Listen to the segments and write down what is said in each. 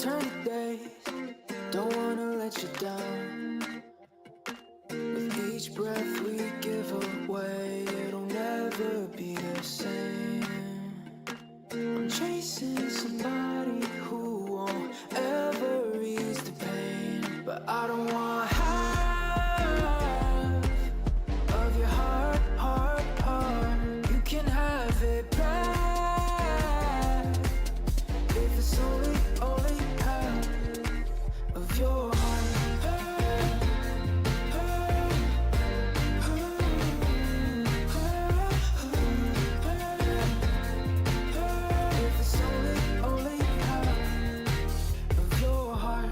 turn to days. Don't wanna let you down. With each breath we give away, it'll never be the same. I'm chasing somebody who won't ever ease the pain, but I don't want half of your heart, heart, heart. You can have it back if it's only half of your heart. If it's only half of your heart.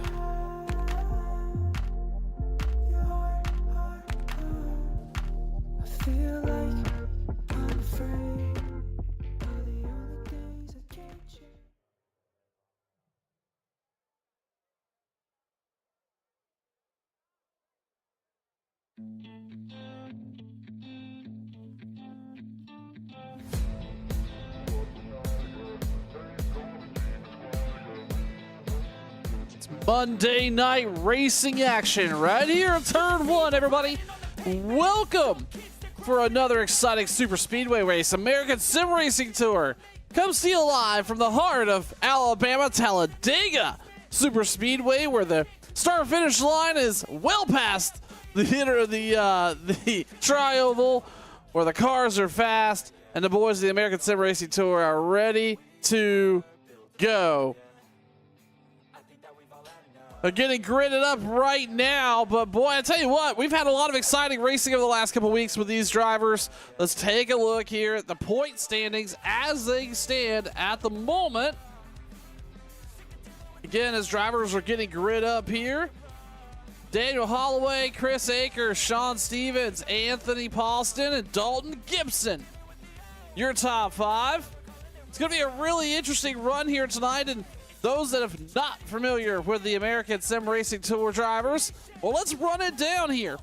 I feel like I'm afraid of the only things I can't change. Monday night racing action right here at Turn 1, everybody. Welcome for another exciting super speedway race, American Sim Racing Tour. Comes to you live from the heart of Alabama, Talladega Super Speedway, where the start finish line is well past the tri-oval, where the cars are fast and the boys of the American Sim Racing Tour are ready to go. They're getting gridded up right now, but boy, I tell you what, we've had a lot of exciting racing over the last couple weeks with these drivers. Let's take a look here at the point standings as they stand at the moment. Again, as drivers are getting grid up here, Daniel Holloway, Chris Akers, Sean Stevens, Anthony Paulston, and Dalton Gibson. Your top five. It's going to be a really interesting run here tonight, and those that are not familiar with the American Sim Racing Tour drivers, well, let's run it down here.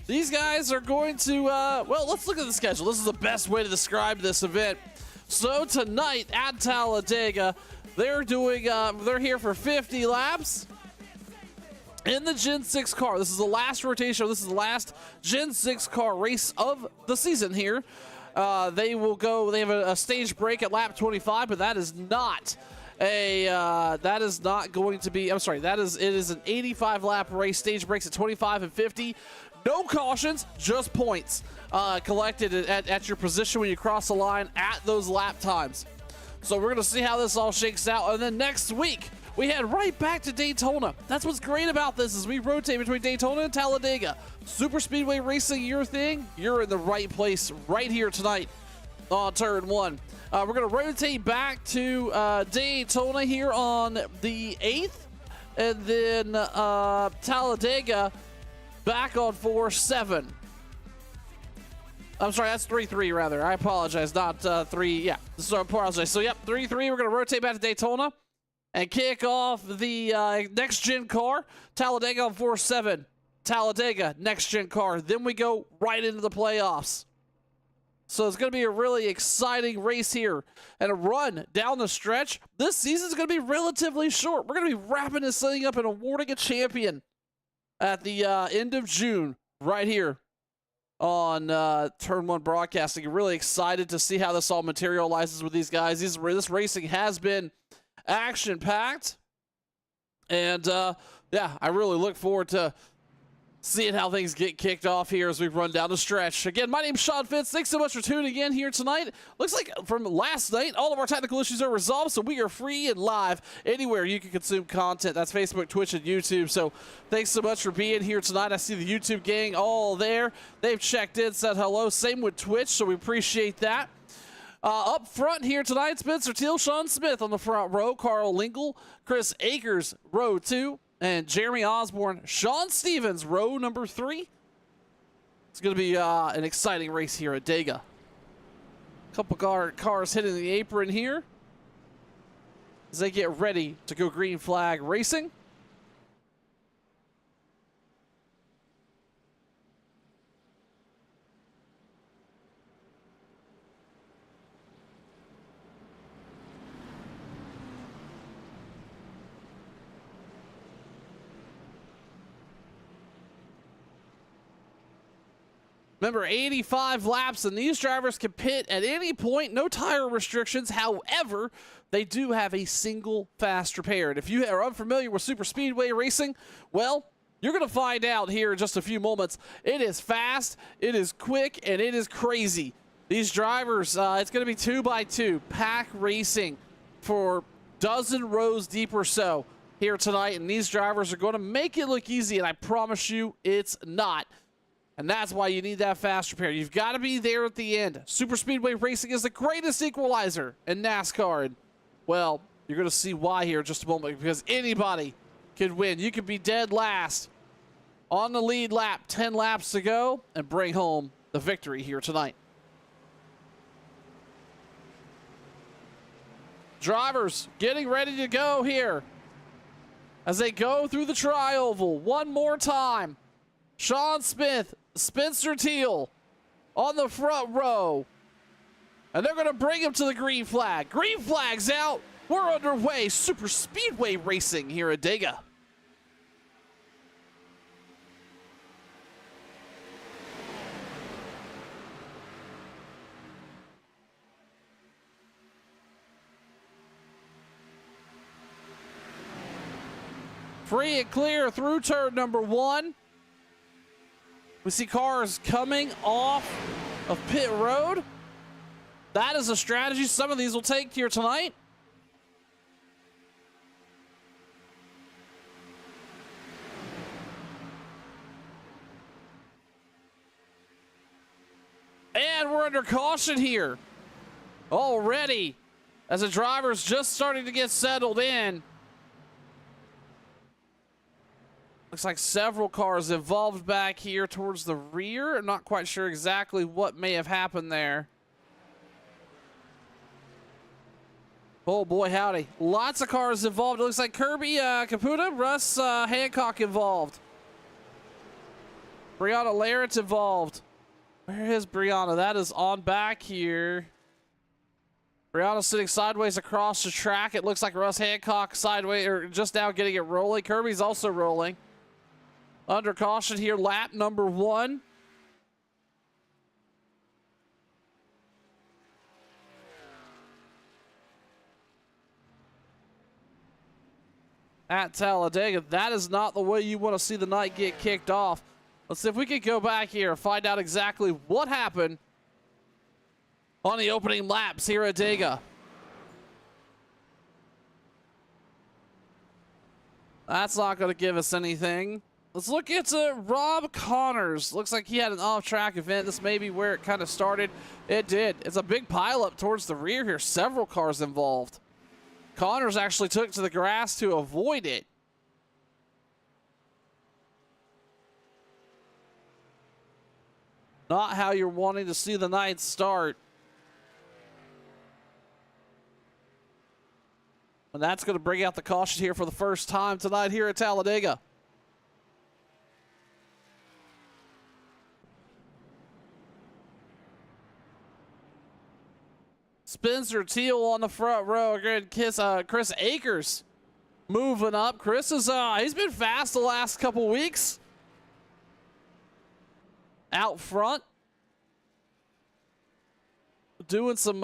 These guys are going to, well, let's look at the schedule. This is the best way to describe this event. So tonight at Talladega, they're here for 50 laps in the Gen 6 car. This is the last rotation. This is the last Gen 6 car race of the season here. They have a stage break at lap 25, but that is not going to be, I'm sorry, it is an 85 lap race. Stage breaks at 25 and 50. No cautions, just points collected at your position when you cross the line at those lap times. So we're going to see how this all shakes out. And then next week, we head right back to Daytona. That's what's great about this, is we rotate between Daytona and Talladega. Super Speedway racing, your thing, you're in the right place right here tonight on Turn 1. We're going to rotate back to Daytona here on the 8th, and then Talladega back on 4-7. I'm sorry, that's 3-3 rather. I apologize, not 3. Yeah, so I apologize. So, yep, 3-3. We're going to rotate back to Daytona and kick off the next-gen car. Talladega on 4-7. Talladega, next-gen car. Then we go right into the playoffs. So it's going to be a really exciting race here and a run down the stretch. This season is going to be relatively short. We're going to be wrapping this thing up and awarding a champion at the end of June right here on Turn 1 Broadcasting. Really excited to see how this all materializes with these guys. This racing has been action-packed. And, yeah, I really look forward to seeing how things get kicked off here as we run down the stretch. Again, my name's Sean Fitz. Thanks so much for tuning in here tonight. Looks like from last night, all of our technical issues are resolved, so we are free and live anywhere you can consume content. That's Facebook, Twitch, and YouTube. So thanks so much for being here tonight. I see the YouTube gang all there. They've checked in, said hello. Same with Twitch, so we appreciate that. Up front here tonight, Spencer Teal, Sean Smith on the front row, Carl Lingle, Chris Akers, row 2, and Jeremy Osborne, Sean Stevens, row number 3. It's going to be an exciting race here at Dega. Couple cars hitting the apron here as they get ready to go green flag racing. Remember, 85 laps, and these drivers can pit at any point, no tire restrictions. However, they do have a single fast repair. And if you are unfamiliar with super speedway racing, well, you're going to find out here in just a few moments. It is fast, it is quick, and it is crazy. These drivers, it's going to be 2x2 pack racing for dozen rows deep or so here tonight, and these drivers are going to make it look easy, and I promise you it's not. And that's why you need that fast repair. You've got to be there at the end. Super speedway racing is the greatest equalizer in NASCAR. And, well, you're going to see why here in just a moment, because anybody can win. You could be dead last on the lead lap, 10 laps to go, and bring home the victory here tonight. Drivers getting ready to go here as they go through the tri-oval one more time. Sean Smith, Spencer Teal on the front row. And they're going to bring him to the green flag. Green flag's out. We're underway. Super speedway racing here at Dega. Free and clear through turn number 1. We see cars coming off of pit road. That is a strategy some of these will take here tonight. And we're under caution here already as the driver's just starting to get settled in. Looks like several cars involved back here towards the rear. I'm not quite sure exactly what may have happened there. Oh boy, howdy. Lots of cars involved. It looks like Kirby Caputa, Russ Hancock involved. Brianna Larrett's involved. Where is Brianna? That is on back here. Brianna sitting sideways across the track. It looks like Russ Hancock sideways, or just now getting it rolling. Kirby's also rolling. Under caution here, lap number 1. At Talladega, that is not the way you want to see the night get kicked off. Let's see if we can go back here and find out exactly what happened on the opening laps here at Dega. That's not going to give us anything. Let's look at Rob Connors. Looks like he had an off-track event. This may be where it kind of started. It did. It's a big pileup towards the rear here. Several cars involved. Connors actually took to the grass to avoid it. Not how you're wanting to see the night start. And that's going to bring out the caution here for the first time tonight here at Talladega. Spencer Teal on the front row. Again, Chris Akers moving up. Chris is he's been fast the last couple weeks. Out front, doing some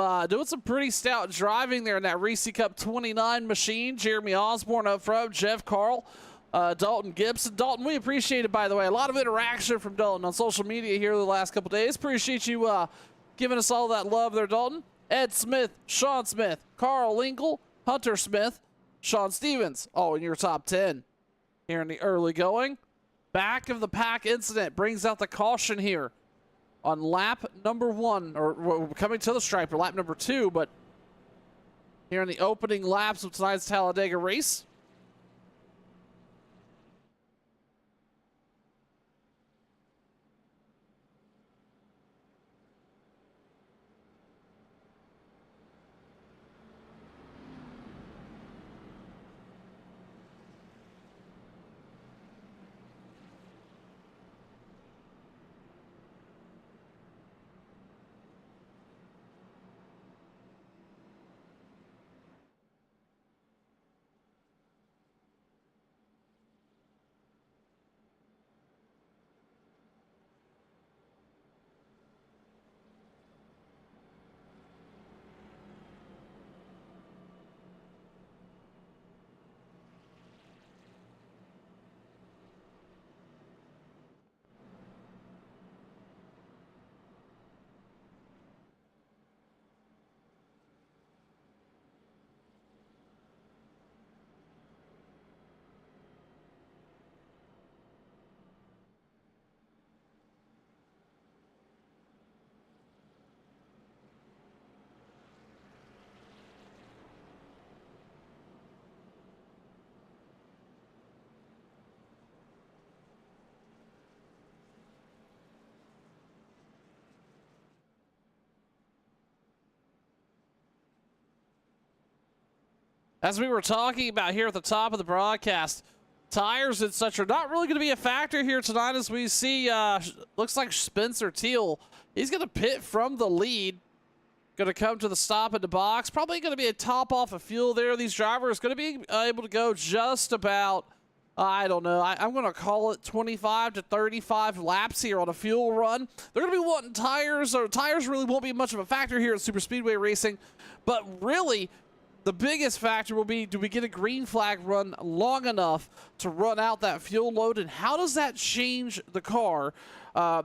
pretty stout driving there in that Reese Cup 29 machine. Jeremy Osborne up front, Jeff Carl, Dalton Gibson. Dalton, we appreciate it, by the way. A lot of interaction from Dalton on social media here the last couple days. Appreciate you giving us all that love there, Dalton. Ed Smith, Sean Smith, Carl Lingle, Hunter Smith, Sean Stevens, all in your top 10 here in the early going. Back of the pack incident brings out the caution here on lap number 1, or we're coming to the stripe for lap number 2, but here in the opening laps of tonight's Talladega race. As we were talking about here at the top of the broadcast, tires and such are not really going to be a factor here tonight, as we see, looks like Spencer Teal, he's going to pit from the lead. Going to come to the stop in the box. Probably going to be a top off of fuel there. These drivers going to be able to go just about, I don't know, I'm going to call it 25 to 35 laps here on a fuel run. They're going to be wanting tires, or tires really won't be much of a factor here at Super Speedway Racing. But really, the biggest factor will be, do we get a green flag run long enough to run out that fuel load, and how does that change the car?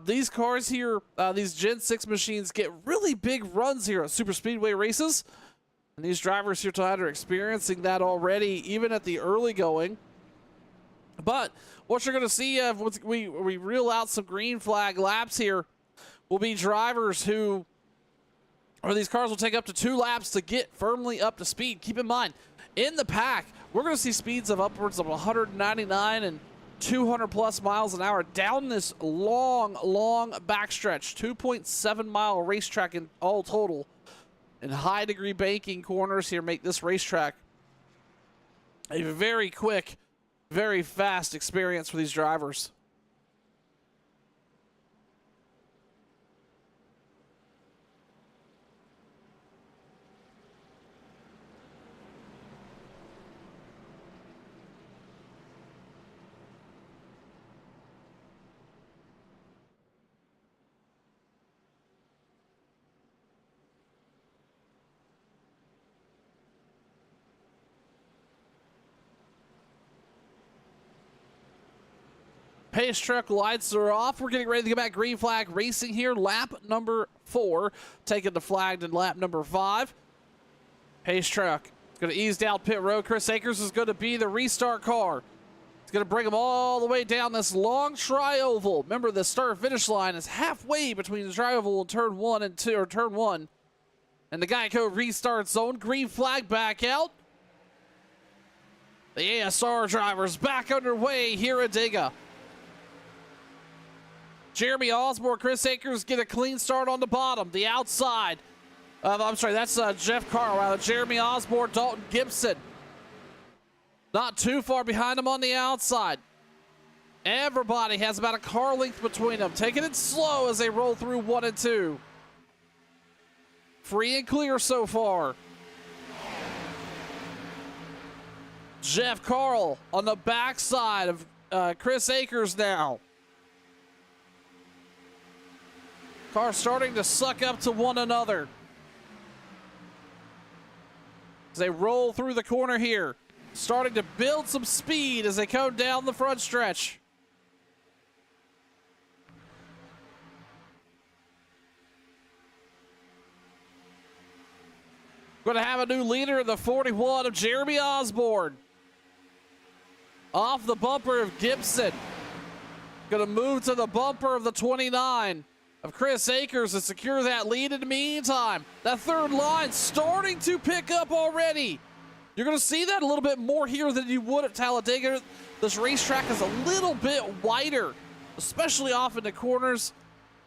These cars here, these Gen 6 machines get really big runs here at Super Speedway races. And these drivers here tonight are experiencing that already, even at the early going. But what you're going to see once we reel out some green flag laps here will be drivers who, or these cars will take up to 2 laps to get firmly up to speed. Keep in mind, in the pack, we're going to see speeds of upwards of 199 and 200 plus miles an hour down this long backstretch, 2.7 mile racetrack in all total. And high degree banking corners here make this racetrack a very quick, very fast experience for these drivers. Pace truck lights are off. We're getting ready to get back green flag racing here. Lap number 4, taking the flag in lap number 5. Pace truck is going to ease down pit road. Chris Akers is going to be the restart car. It's going to bring him all the way down this long tri-oval. Remember, the start-finish line is halfway between the tri-oval and turn 1 and 2, or turn 1. And the Geico restart zone. Green flag back out. The ASR drivers back underway here at Dega. Jeremy Osborne, Chris Akers get a clean start on the bottom. The outside. I'm sorry, that's Jeff Carl. Jeremy Osborne, Dalton Gibson. Not too far behind him on the outside. Everybody has about a car length between them. Taking it slow as they roll through 1 and 2. Free and clear so far. Jeff Carl on the backside of Chris Akers now. Cars starting to suck up to one another as they roll through the corner here. Starting to build some speed as they come down the front stretch. Going to have a new leader in the 41 of Jeremy Osborne. Off the bumper of Gibson. Going to move to the bumper of the 29 of Chris Akers to secure that lead. In the meantime, that third line starting to pick up already. You're going to see that a little bit more here than you would at Talladega. This racetrack is a little bit wider, especially off in the corners.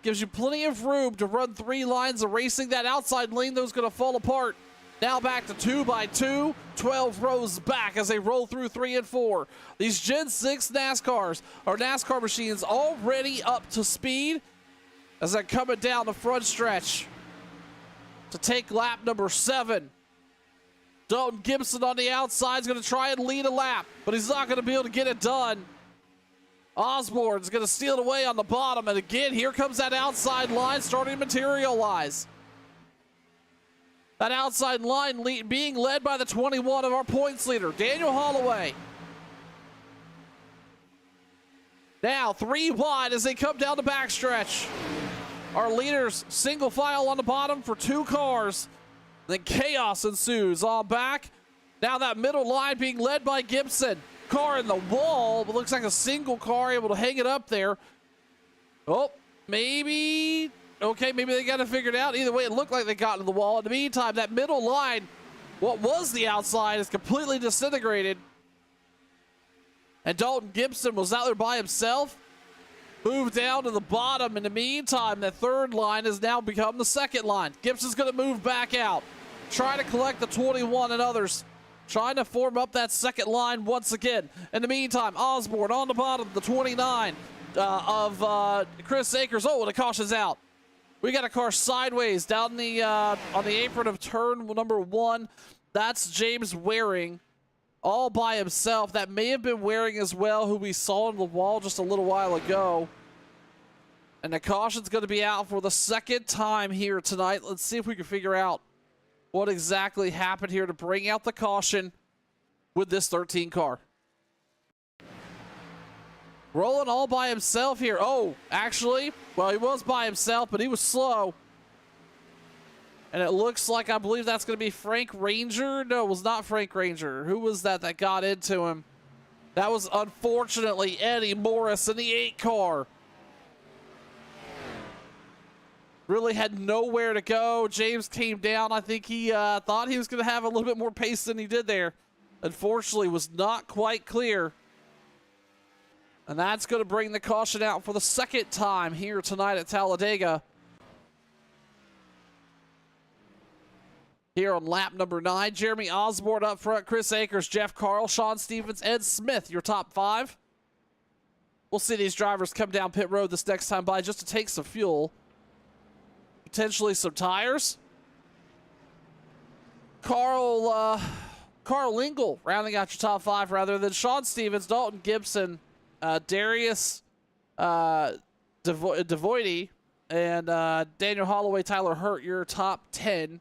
Gives you plenty of room to run 3 lines of racing. That outside lane, though, is going to fall apart. Now back to 2x2, 12 rows back as they roll through 3 and 4. These Gen 6 NASCARs, or NASCAR machines, already up to speed as they're coming down the front stretch to take lap number 7. Dalton Gibson on the outside is going to try and lead a lap, but he's not going to be able to get it done. Osborne's going to steal it away on the bottom, and again, here comes that outside line starting to materialize. That outside line being led by the 21 of our points leader, Daniel Holloway. Now 3 wide as they come down the backstretch. Our leaders single file on the bottom for 2 cars. Then chaos ensues on back. Now that middle line being led by Gibson. Car in the wall, but looks like a single car able to hang it up there. Oh, maybe. Okay, maybe they got it figured out. Either way, it looked like they got into the wall. In the meantime, that middle line, what was the outside, is completely disintegrated. And Dalton Gibson was out there by himself. Moved down to the bottom. In the meantime, the third line has now become the second line. Gibson's going to move back out. Try to collect the 21 and others. trying to form up that second line once again. In the meantime, Osborne on the bottom, the 29 of Chris Akers. Oh, the caution's out. We got a car sideways down the on the apron of turn number 1. That's James Waring all by himself. That may have been Waring as well, who we saw on the wall just a little while ago. And the caution's going to be out for the second time here tonight. Let's see if we can figure out what exactly happened here to bring out the caution with this 13 car. Rolling all by himself here. Oh, actually, well, he was by himself, but he was slow. And it looks like, I believe that's going to be Frank Ranger. No, it was not Frank Ranger. Who was that got into him? That was, unfortunately, Eddie Morris in the 8 car. Really had nowhere to go. James came down. I think he thought he was going to have a little bit more pace than he did there. Unfortunately, was not quite clear. And that's going to bring the caution out for the second time here tonight at Talladega. Here on lap number 9, Jeremy Osborne up front, Chris Akers, Jeff Carl, Sean Stevens, Ed Smith, your top 5. We'll see these drivers come down pit road this next time by just to take some fuel. Potentially some tires. Carl Lingle rounding out your top 5 rather than Sean Stevens, Dalton Gibson, Darius Devoity, and Daniel Holloway, Tyler Hurt, your top 10.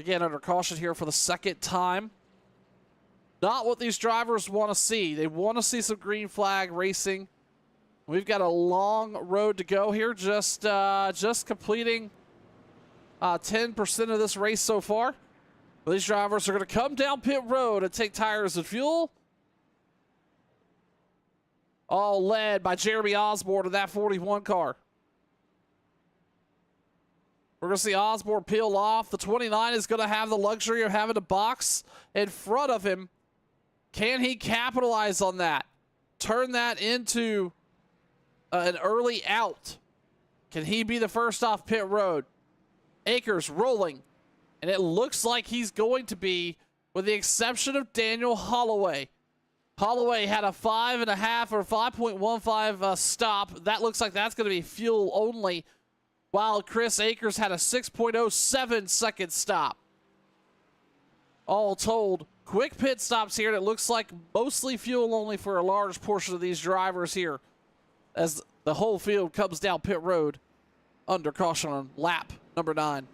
Again, under caution here for the second time. Not what these drivers want to see. They want to see some green flag racing. We've got a long road to go here. Just completing 10% of this race so far. These drivers are going to come down pit road and take tires and fuel. All led by Jeremy Osborne in that 41 car. We're going to see Osborne peel off. The 29 is going to have the luxury of having a box in front of him. Can he capitalize on that? Turn that into an early out. Can he be the first off pit road? Akers rolling. And it looks like he's going to be, with the exception of Daniel Holloway. Holloway had a 5.5 or 5.15 stop. That looks like that's going to be fuel only. While Chris Akers had a 6.07 second stop. All told, quick pit stops here, and it looks like mostly fuel only for a large portion of these drivers here as the whole field comes down pit road under caution on lap number 9.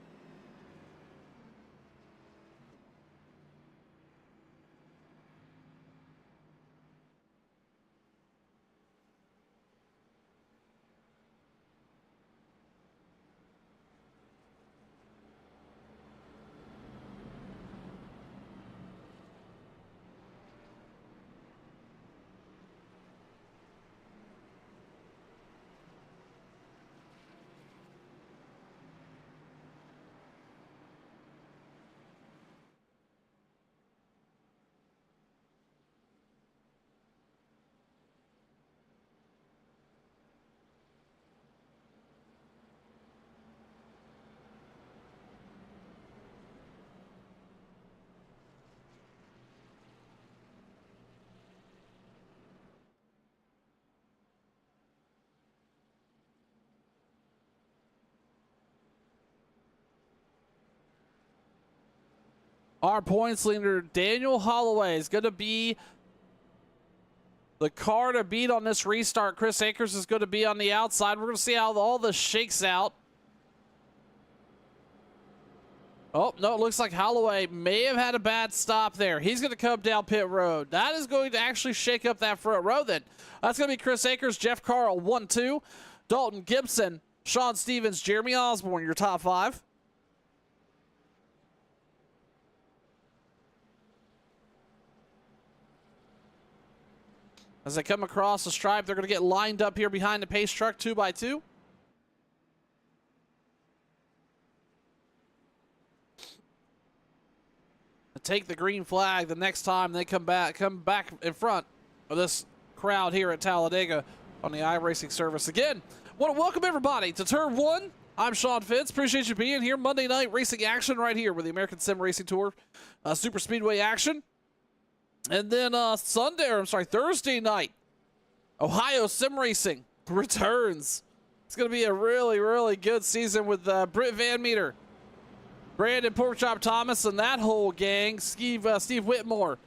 Our points leader, Daniel Holloway, is going to be the car to beat on this restart. Chris Akers is going to be on the outside. We're going to see how all this shakes out. Oh, no, it looks like Holloway may have had a bad stop there. He's going to come down pit road. That is going to actually shake up that front row then. That's going to be Chris Akers, Jeff Carl, 1-2. Dalton Gibson, Sean Stevens, Jeremy Osborne, your top 5. As they come across the stripe, they're going to get lined up here behind the pace truck 2x2. To take the green flag the next time they come back in front of this crowd here at Talladega on the iRacing service. Again, want to welcome everybody to Turn 1 I'm Sean Fitz. Appreciate you being here. Monday night racing action right here with the American Sim Racing Tour Super Speedway action. And then Thursday night, Ohio Sim Racing returns. It's going to be a really, really good season with Britt Van Meter, Brandon Porkchop Thomas, and that whole gang. Steve Whitmore.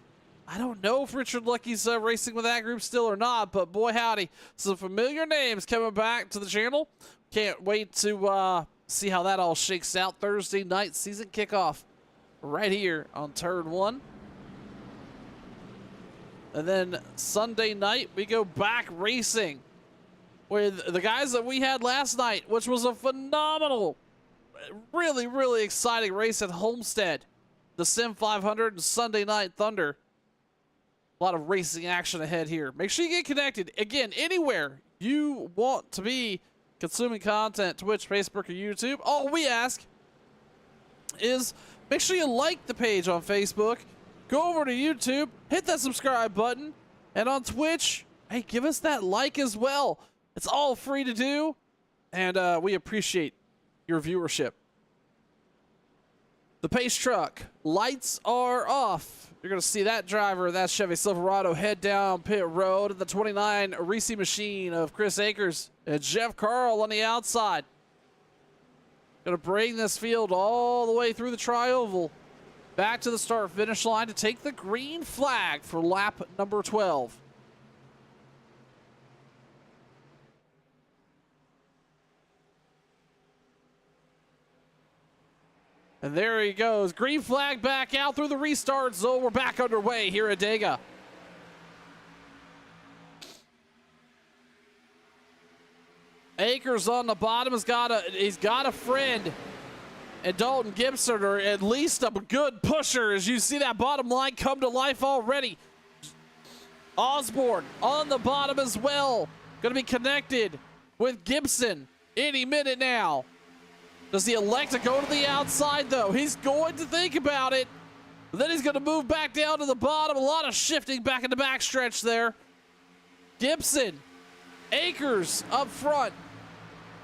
I don't know if Richard Lucky's racing with that group still or not, but boy howdy, some familiar names coming back to the channel. Can't wait to see how that all shakes out. Thursday night season kickoff right here on Turn 1. And then Sunday night, we go back racing with the guys that we had last night, which was a phenomenal, really, really exciting race at Homestead. The Sim 500 and Sunday Night Thunder. A lot of racing action ahead here. Make sure you get connected. Again, anywhere you want to be consuming content, Twitch, Facebook, or YouTube, all we ask is make sure you like the page on Facebook, go over to YouTube, hit that subscribe button, and on Twitch, hey, give us that like as well. It's all free to do, and we appreciate your viewership. The pace truck, lights are off. You're going to see that driver, that Chevy Silverado, head down pit road in the 29 Reese machine of Chris Akers and Jeff Carl on the outside. Going to bring this field all the way through the tri-oval, back to the start-finish line to take the green flag for lap number 12. And there he goes. Green flag back out through the restart zone. We're back underway here at Dega. Akers on the bottom he's got a friend and Dalton Gibson, or at least a good pusher, as you see that bottom line come to life already. Osborne on the bottom as well. Going to be connected with Gibson any minute now. Does he elect to go to the outside, though? He's going to think about it. But then he's going to move back down to the bottom. A lot of shifting back in the backstretch there. Gibson. Akers up front.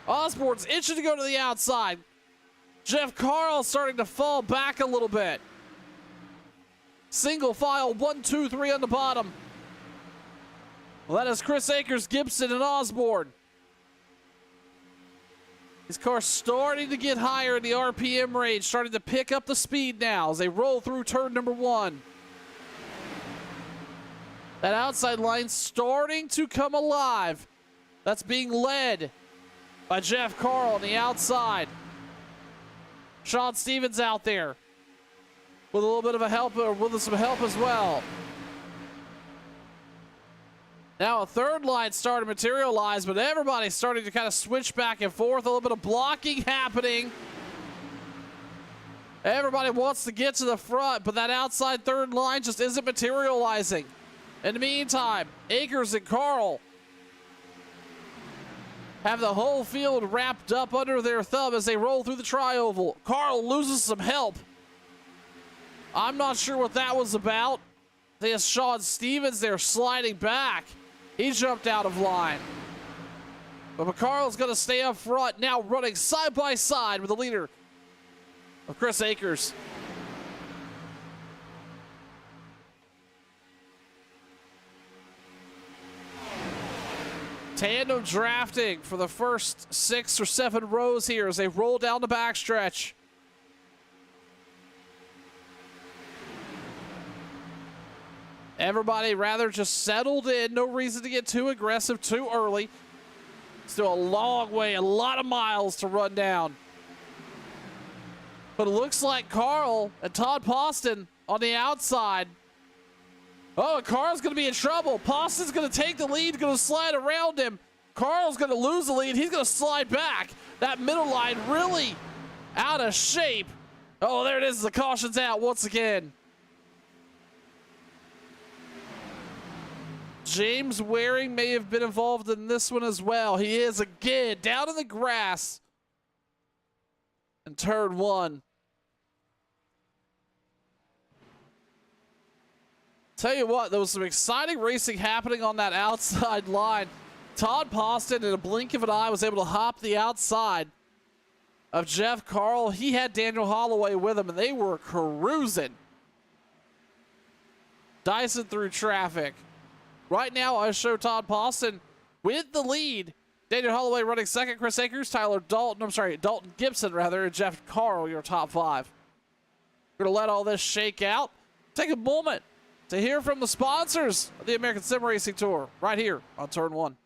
Osborne's itching to go to the outside. Jeff Carl starting to fall back a little bit. Single file, 1, 2, 3 on the bottom. Well, that is Chris Akers, Gibson, and Osborne. These cars starting to get higher in the RPM range, starting to pick up the speed now as they roll through turn number 1. That outside line starting to come alive. That's being led by Jeff Carl on the outside. Sean Stevens out there with a little bit of a help, or with some help as well. Now a third line started to materialize, but everybody's starting to kind of switch back and forth. A little bit of blocking happening. Everybody wants to get to the front, but that outside third line just isn't materializing. In the meantime, Akers and Carl have the whole field wrapped up under their thumb as they roll through the tri-oval. Carl loses some help. I'm not sure what that was about. There's Sean Stevens there sliding back. He jumped out of line. But Carl's going to stay up front, now running side by side with the leader of Chris Akers. Tandem drafting for the first 6 or 7 rows here as they roll down the backstretch. Everybody rather just settled in. No reason to get too aggressive too early. Still a long way, a lot of miles to run down. But it looks like Carl and Todd Poston on the outside. Oh, and Carl's going to be in trouble. Poston's going to take the lead, going to slide around him. Carl's going to lose the lead. He's going to slide back. That middle line really out of shape. Oh, there it is. The caution's out once again. James Waring may have been involved in this one as well. He is again down in the grass in turn 1. Tell you what, there was some exciting racing happening on that outside line. Todd Poston, in a blink of an eye, was able to hop the outside of Jeff Carl. He had Daniel Holloway with him, and they were cruising. Dicing through traffic. Right now, I show Todd Poston with the lead. Daniel Holloway running second, Chris Akers, Dalton Gibson, and Jeff Carl, your top five. We're going to let all this shake out. Take a moment to hear from the sponsors of the American Sim Racing Tour right here on Turn 1.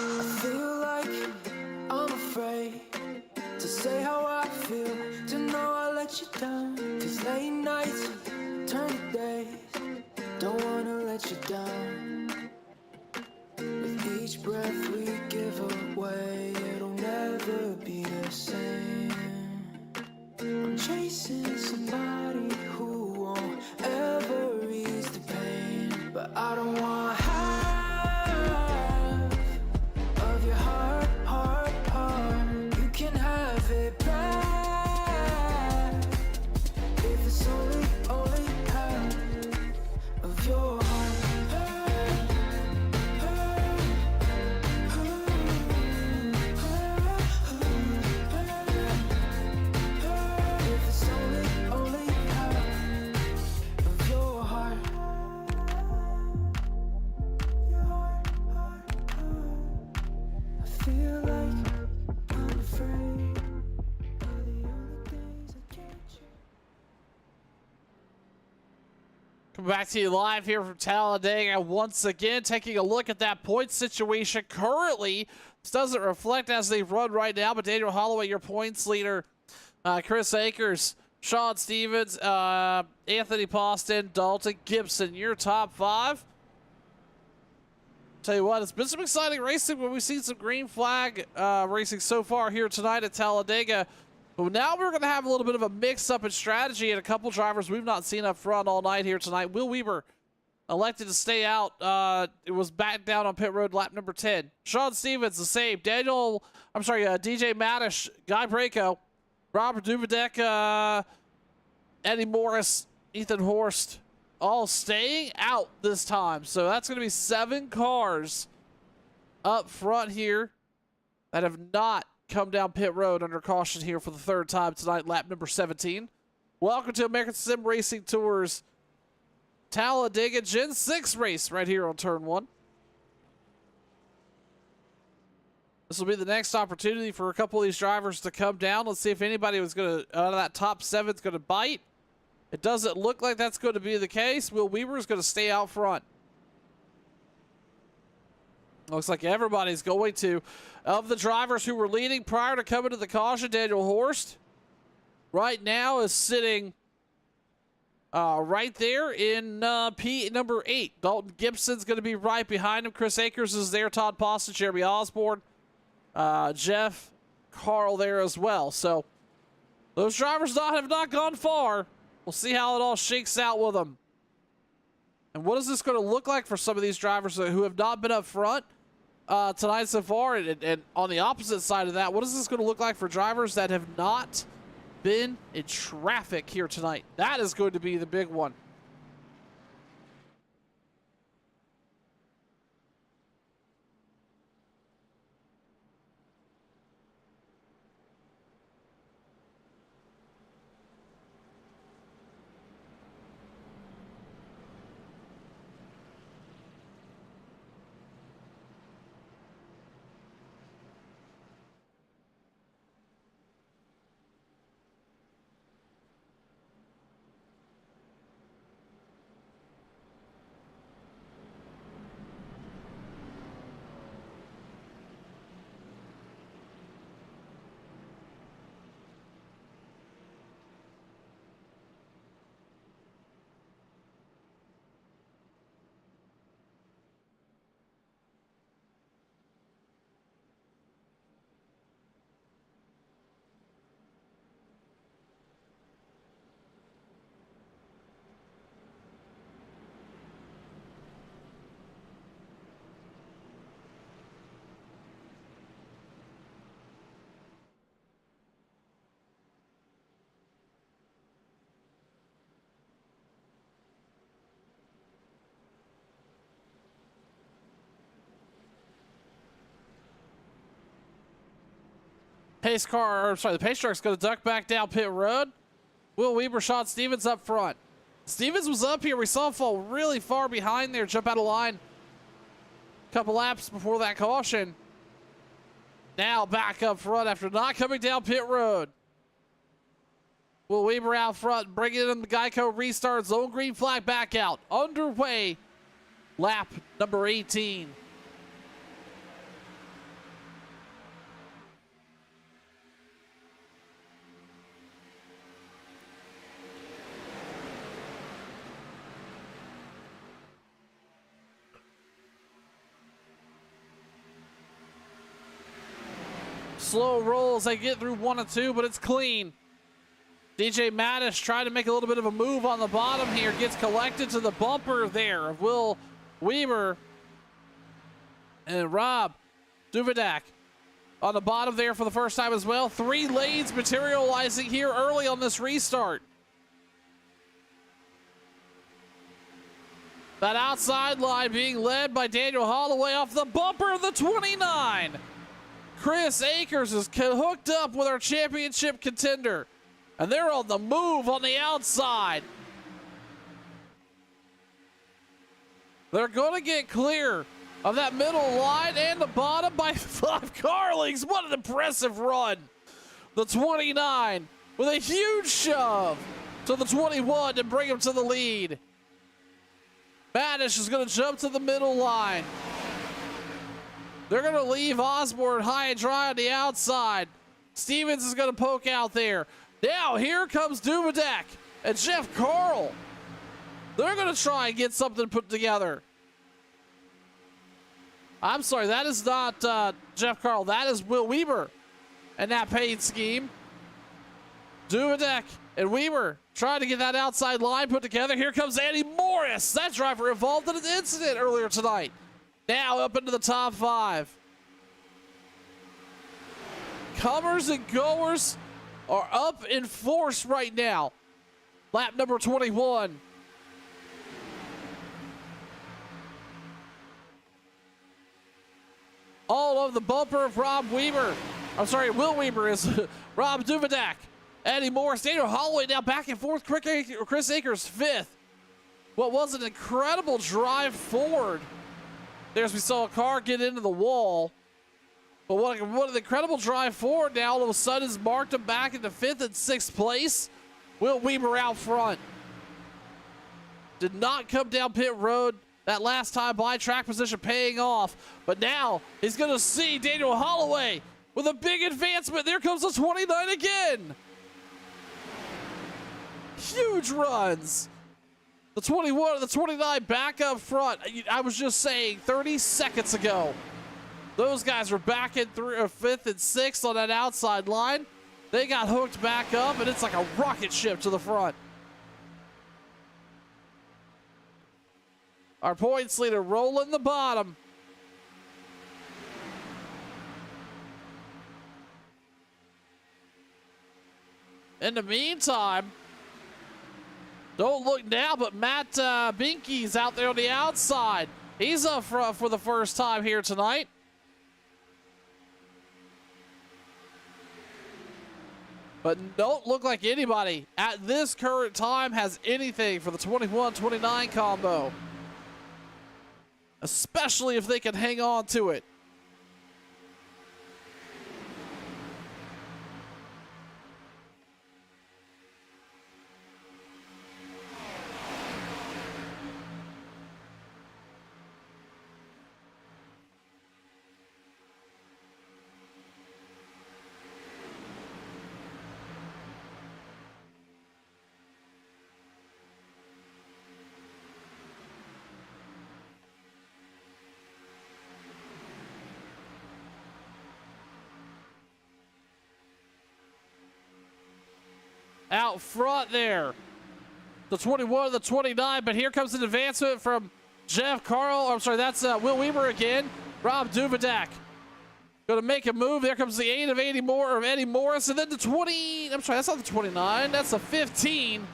I feel like I'm afraid to say how I feel, to know I let you down. 'Cause late nights turn to days, don't wanna let you down. With each breath we give away, it'll never be the same. I'm chasing somebody who won't ever ease the pain, but I don't want half of your heart, heart, heart. You can have it back if it's only half of your heart. If it's only half of your heart. I feel like I'm afraid of the only things I can't change. Coming back to you live here from Talladega once again, taking a look at that point situation currently. This doesn't reflect as they run right now, but Daniel Holloway, your points leader, Chris Akers, Sean Stevens, Anthony Poston, Dalton Gibson, your top five. Tell you what, it's been some exciting racing when we've seen some green flag racing so far here tonight at Talladega. But now we're going to have a little bit of a mix-up in strategy and a couple drivers we've not seen up front all night here tonight. Will Weaver elected to stay out. It was back down on pit road lap number 10. Sean Stevens, the same. DJ Madish, Guy Braco, Robert Duvidek, Eddie Morris, Ethan Horst, all staying out this time. So that's going to be 7 cars up front here that have not come down pit road under caution here for the third time tonight, lap number 17. Welcome to American Sim Racing Tour's Talladega Gen 6 race right here on Turn 1. This will be the next opportunity for a couple of these drivers to come down. Let's see if anybody was going to, out of that top 7 is going to bite. It doesn't look like that's going to be the case. Will Weaver is going to stay out front. Looks like everybody's going to. Of the drivers who were leading prior to coming to the caution, Daniel Horst right now is sitting right there in P number 8. Dalton Gibson's going to be right behind him. Chris Akers is there. Todd Poston, Jeremy Osborne, Jeff Carl there as well. So those drivers have not gone far. We'll see how it all shakes out with them. And what is this going to look like for some of these drivers who have not been up front tonight so far? And on the opposite side of that, what is this going to look like for drivers that have not been in traffic here tonight? That is going to be the big one. pace car, or sorry, the pace truck's going to duck back down pit road. Will Weber, Sean Stevens up front. Stevens was up here. We saw him fall really far behind there, jump out of line. Couple laps before that caution. Now back up front after not coming down pit road. Will Weber out front, bringing in the Geico restart. Zone green flag back out. Underway. Lap number 18. Slow rolls, they get through 1 and 2, but it's clean. DJ Mattis trying to make a little bit of a move on the bottom here. Gets collected to the bumper there of Will Weber. And Rob Duvidak on the bottom there for the first time as well. 3 lanes materializing here early on this restart. That outside line being led by Daniel Holloway off the bumper of the 29. Chris Akers is hooked up with our championship contender. And they're on the move on the outside. They're going to get clear of that middle line and the bottom by 5 car lengths. What an impressive run. The 29 with a huge shove to the 21 to bring him to the lead. Mattis is going to jump to the middle line. They're going to leave Osborne high and dry on the outside. Stevens is going to poke out there. Now here comes Duvidak and Jeff Carl. They're going to try and get something put together. I'm sorry, that is not Jeff Carl. That is Will Weber and that paid scheme. Duvidak and Weber trying to get that outside line put together. Here comes Andy Morris. That driver involved in an incident earlier tonight. Now up into the top 5. Comers and goers are up in force right now. Lap number 21. All of the bumper of Rob Weber. I'm sorry, Will Weber is Rob Duvidak. Eddie Morris, Daniel Holloway now back and forth. Chris Akers 5th. What was an incredible drive forward. There's we saw a car get into the wall. But what an incredible drive forward now. All of a sudden has marked him back into 5th and 6th place. Will Weber out front. Did not come down pit road that last time by. Track position paying off. But now he's going to see Daniel Holloway with a big advancement. There comes the 29 again. Huge runs. The 21 and the 29 back up front. I was just saying 30 seconds ago. Those guys were back in 5th and 6th on that outside line. They got hooked back up, and it's like a rocket ship to the front. Our points leader rolling the bottom. In the meantime, don't look now, but Matt Binky's out there on the outside. He's up front for the first time here tonight. But don't look like anybody at this current time has anything for the 21-29 combo. Especially if they can hang on to it. Out front there. The 21, the 29, but here comes an advancement from Jeff Carl. I'm sorry, that's Will Weber again. Rob Duvidak. Going to make a move. There comes the 8 of Eddie Morris. And then the 20, I'm sorry, that's not the 29. That's the 15.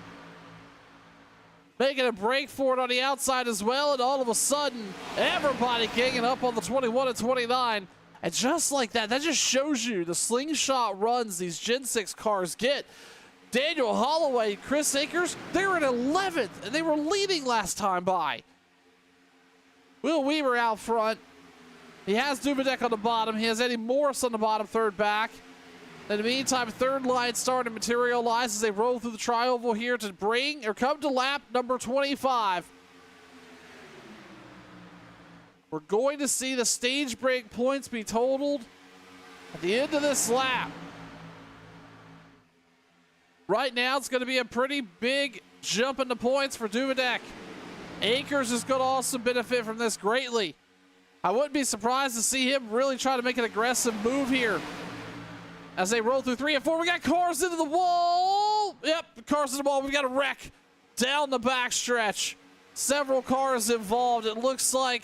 Making a break for it on the outside as well. And all of a sudden, everybody ganging up on the 21 and 29. And just like that, that just shows you the slingshot runs these Gen 6 cars get. Daniel Holloway, Chris Akers, they're in 11th, and they were leading last time by. Will Weaver out front. He has Dubadek on the bottom. He has Eddie Morris on the bottom, third back. In the meantime, third line starting to materialize as they roll through the tri-oval here to bring or come to lap number 25. We're going to see the stage break points be totaled at the end of this lap. Right now, it's going to be a pretty big jump in the points for Dubadek. Akers is going to also benefit from this greatly. I wouldn't be surprised to see him really try to make an aggressive move here. As they roll through 3 and 4, we got cars into the wall. Yep, cars into the wall. We got a wreck down the backstretch. Several cars involved. It looks like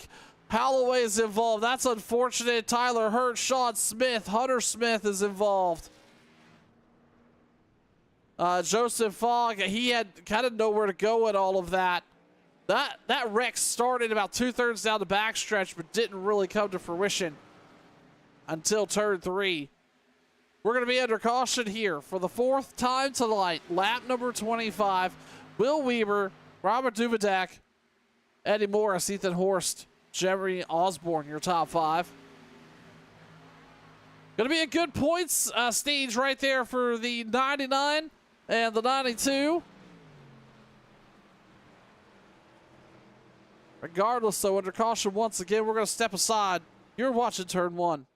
Holloway is involved. That's unfortunate. Tyler Hurt, Sean Smith, Hunter Smith is involved. Joseph Fogg, he had kind of nowhere to go in all of that. That wreck started about 2/3 down the backstretch, but didn't really come to fruition until turn 3. We're going to be under caution here for the 4th time tonight. Lap number 25. Will Weaver, Robert Dubadek, Eddie Morris, Ethan Horst, Jeremy Osborne, your top 5. Going to be a good points stage right there for the 99 and the 92. Regardless, though, under caution once again, we're going to step aside. You're watching turn 1.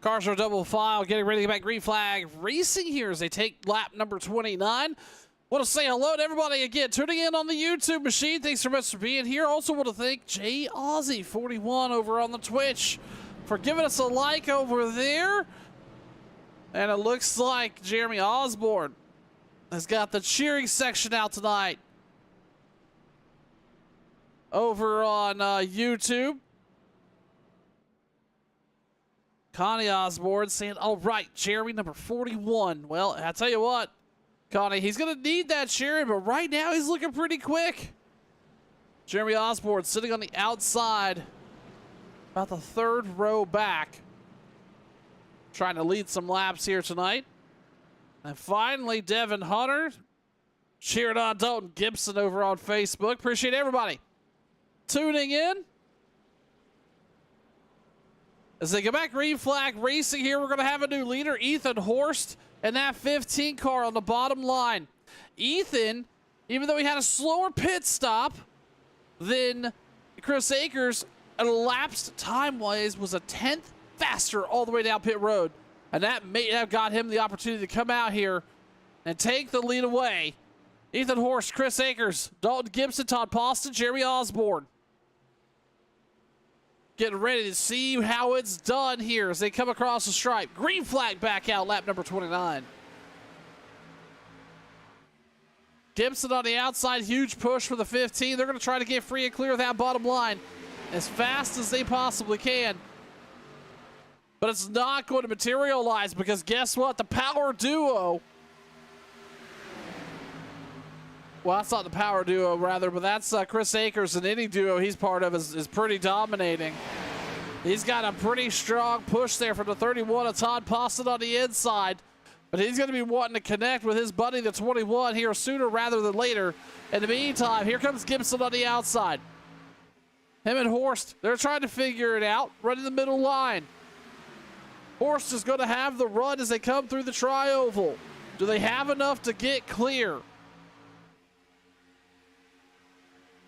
Cars are double file, getting ready to get back. Green flag racing here as they take lap number 29. Want to say hello to everybody again tuning in on the YouTube machine. Thanks so much for being here. Also want to thank Jay Aussie 41 over on the Twitch for giving us a like over there. And it looks like Jeremy Osborne has got the cheering section out tonight over on YouTube. Connie Osborne saying, all right, Jeremy number 41. Well, I tell you what, Connie, he's going to need that cheering, but right now he's looking pretty quick. Jeremy Osborne sitting on the outside, about the third row back, trying to lead some laps here tonight. And finally, Devin Hunter cheering on Dalton Gibson over on Facebook. Appreciate everybody tuning in. As they go back, green flag racing here, we're going to have a new leader, Ethan Horst, and that 15 car on the bottom line. Ethan, even though he had a slower pit stop than Chris Akers, elapsed time-wise was a 10th faster all the way down pit road. And that may have got him the opportunity to come out here and take the lead away. Ethan Horst, Chris Akers, Dalton Gibson, Todd Poston, Jeremy Osborne. Getting ready to see how it's done here as they come across the stripe. Green flag back out, lap number 29. Gibson on the outside, huge push for the 15. They're going to try to get free and clear of that bottom line as fast as they possibly can. But it's not going to materialize because guess what? The power duo. Well, that's not the power duo, rather, but that's Chris Akers, and any duo he's part of is pretty dominating. He's got a pretty strong push there from the 31 of Todd Poston on the inside, but he's going to be wanting to connect with his buddy, the 21, here sooner rather than later. In the meantime, here comes Gibson on the outside. Him and Horst, they're trying to figure it out, running the middle line. Horst is going to have the run as they come through the tri-oval. Do they have enough to get clear?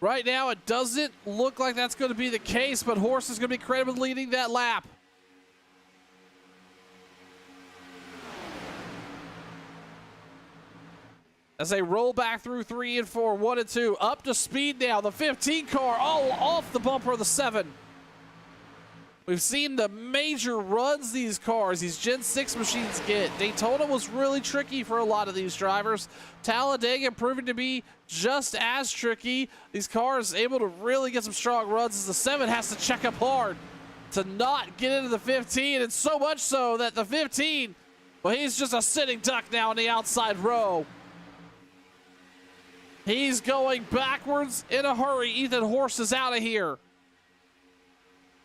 Right now, it doesn't look like that's going to be the case, but Horst is going to be credited with leading that lap. As they roll back through 3 and 4, 1 and 2, up to speed now. The 15 car all off the bumper of the 7. We've seen the major runs these cars, these Gen 6 machines get. Daytona was really tricky for a lot of these drivers. Talladega proving to be just as tricky. These cars able to really get some strong runs as the 7 has to check up hard to not get into the 15. And so much so that the 15, well, he's just a sitting duck now in the outside row. He's going backwards in a hurry. Ethan Horst is out of here.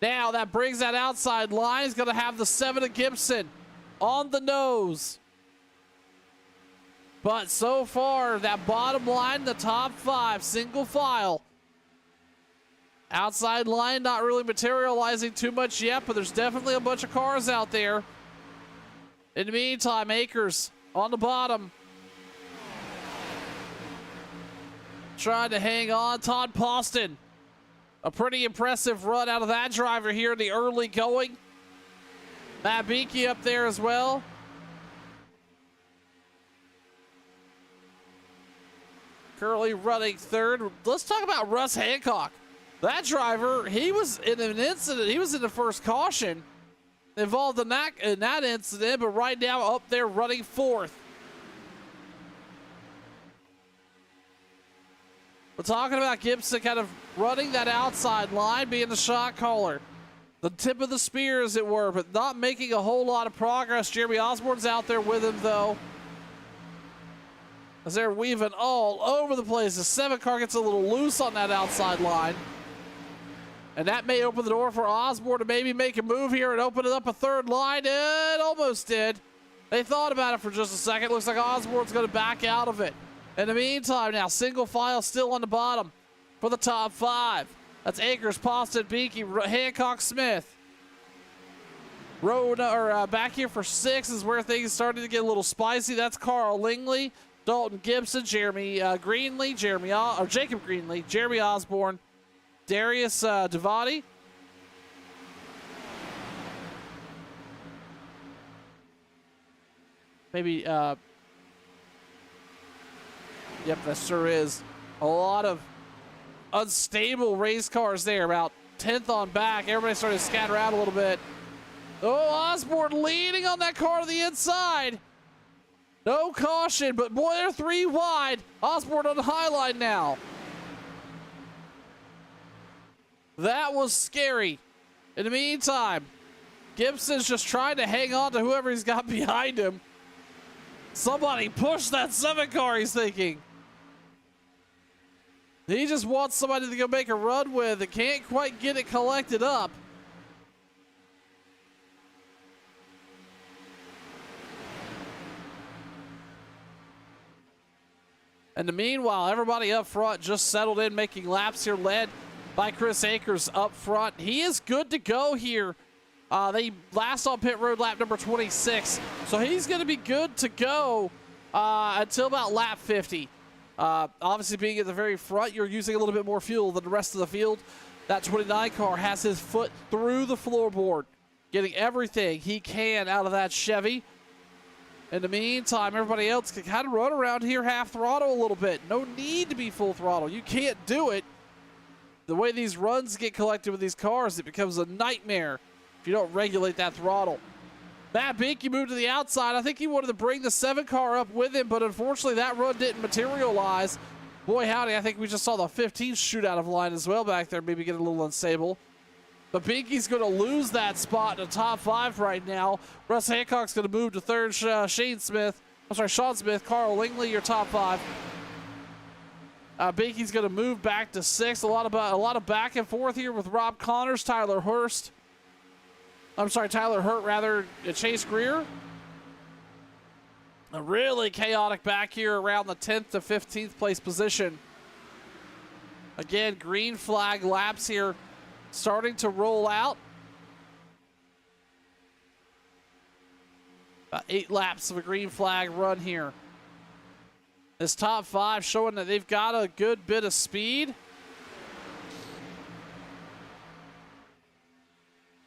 Now that brings that outside line. He's going to have the 7 of Gibson on the nose. But so far, that bottom line, the top 5, single file. Outside line not really materializing too much yet, but there's definitely a bunch of cars out there. In the meantime, Akers on the bottom. Trying to hang on. Todd Poston. A pretty impressive run out of that driver here in the early going. Matt Beakey up there as well. Currently running third. Let's talk about Russ Hancock. That driver, he was in an incident. He was in the first caution involved in that incident, but right now up there running fourth. We're talking about Gibson kind of running that outside line, being the shot caller. The tip of the spear, as it were, but not making a whole lot of progress. Jeremy Osborne's out there with him, though, as they're weaving all over the place. The 7 car gets a little loose on that outside line. And that may open the door for Osborne to maybe make a move here and open it up a third line. It almost did. They thought about it for just a second. Looks like Osborne's going to back out of it. In the meantime, now single file still on the bottom for the top 5. That's Akers, Poston, Beakey, Hancock, Smith. Back here for 6 is where things started to get a little spicy. That's Carl Lingley, Dalton Gibson, Jacob Greenlee, Jeremy Osborne, Darius Devati. maybe, yep, that sure is. A lot of unstable race cars there, about 10th on back. Everybody started to scatter out a little bit. Oh, Osborne leading on that car to the inside. No caution, but boy, they're 3 wide. Osborne on the high line now. That was scary. In the meantime, Gibson's just trying to hang on to whoever he's got behind him. Somebody push that 7 car, he's thinking. He just wants somebody to go make a run with and can't quite get it collected up. And meanwhile, everybody up front just settled in, making laps here, led by Chris Akers up front. He is good to go here. They last on pit road lap number 26. So he's going to be good to go until about lap 50. Obviously, being at the very front, you're using a little bit more fuel than the rest of the field. That 29 car has his foot through the floorboard, getting everything he can out of that Chevy. In the meantime, everybody else can kind of run around here half throttle a little bit. No need to be full throttle. You can't do it. The way these runs get collected with these cars, it becomes a nightmare if you don't regulate that throttle. Matt Binky moved to the outside. I think he wanted to bring the 7 car up with him, but unfortunately that run didn't materialize. Boy, howdy, I think we just saw the 15 shoot out of line as well back there, maybe getting a little unstable. But Binky's going to lose that spot in the top 5 right now. Russ Hancock's going to move to 3rd. Sean Smith, Carl Lingley, your top 5. Binky's going to move back to 6th. A lot of back and forth here with Rob Connors, Tyler Hurt, rather, Chase Greer. A really chaotic back here around the 10th to 15th place position. Again, green flag laps here starting to roll out. About 8 laps of a green flag run here. This top 5 showing that they've got a good bit of speed.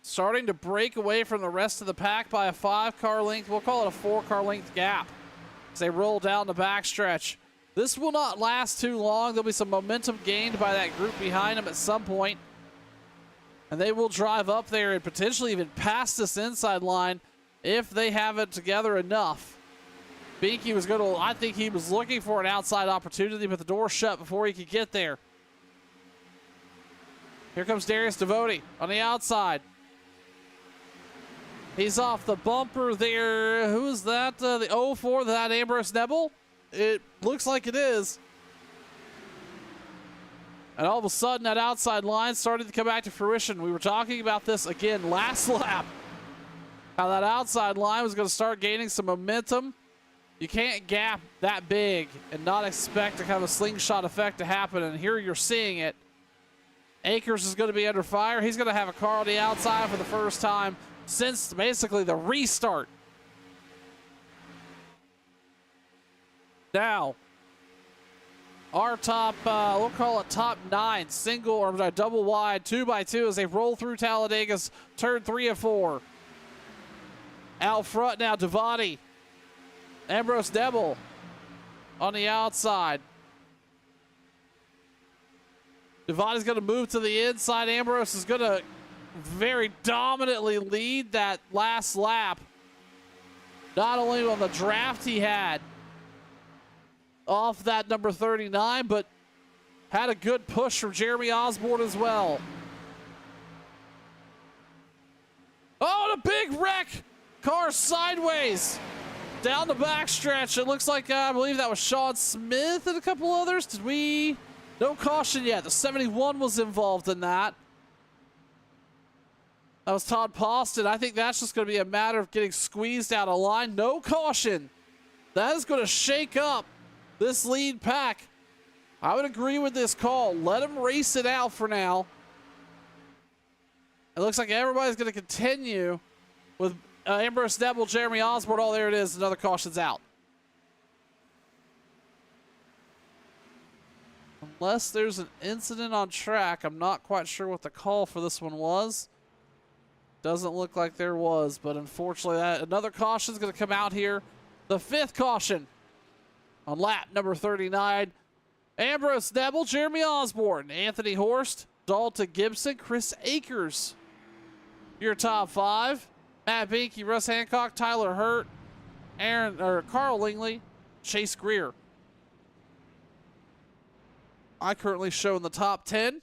Starting to break away from the rest of the pack by a 5 car length. We'll call it a 4 car length gap as they roll down the backstretch. This will not last too long. There'll be some momentum gained by that group behind them at some point. And they will drive up there and potentially even pass this inside line if they have it together enough. Binky was going to, I think he was looking for an outside opportunity, but the door shut before he could get there. Here comes Darius Devote on the outside. He's off the bumper there. Who is that? The 04, that Ambrose Nebel? It looks like it is. And all of a sudden, that outside line started to come back to fruition. We were talking about this again last lap. How that outside line was going to start gaining some momentum. You can't gap that big and not expect to have a slingshot effect to happen. And here you're seeing it. Akers is going to be under fire. He's going to have a car on the outside for the first time since basically the restart. Now, our top, we'll call it top 9, double wide, 2x2 as they roll through Talladega's turn 3 and 4. Out front now, Devati. Ambrose Nebel on the outside. Devati's going to move to the inside. Ambrose is going to very dominantly lead that last lap. Not only on the draft he had off that number 39, but had a good push from Jeremy Osborne as well. Oh, and a big wreck! Car sideways down the backstretch. It looks like, I believe that was Sean Smith and a couple others. Did we? No caution yet. The 71 was involved in that. That was Todd Poston. I think that's just going to be a matter of getting squeezed out of line. No caution. That is going to shake up this lead pack. I would agree with this call. Let them race it out for now. It looks like everybody's going to continue with Ambrose Nebel, Jeremy Osborne. Oh, there it is. Another caution's out. Unless there's an incident on track, I'm not quite sure what the call for this one was. Doesn't look like there was, but unfortunately, another caution is going to come out here The fifth caution on lap number 39. Ambrose Nebel, Jeremy Osborne, Anthony Horst, Dalton Gibson, Chris Akers. Your top five. Matt Binky, Russ Hancock, Tyler Hurt, Carl Lingley, Chase Greer. I currently show in the top 10.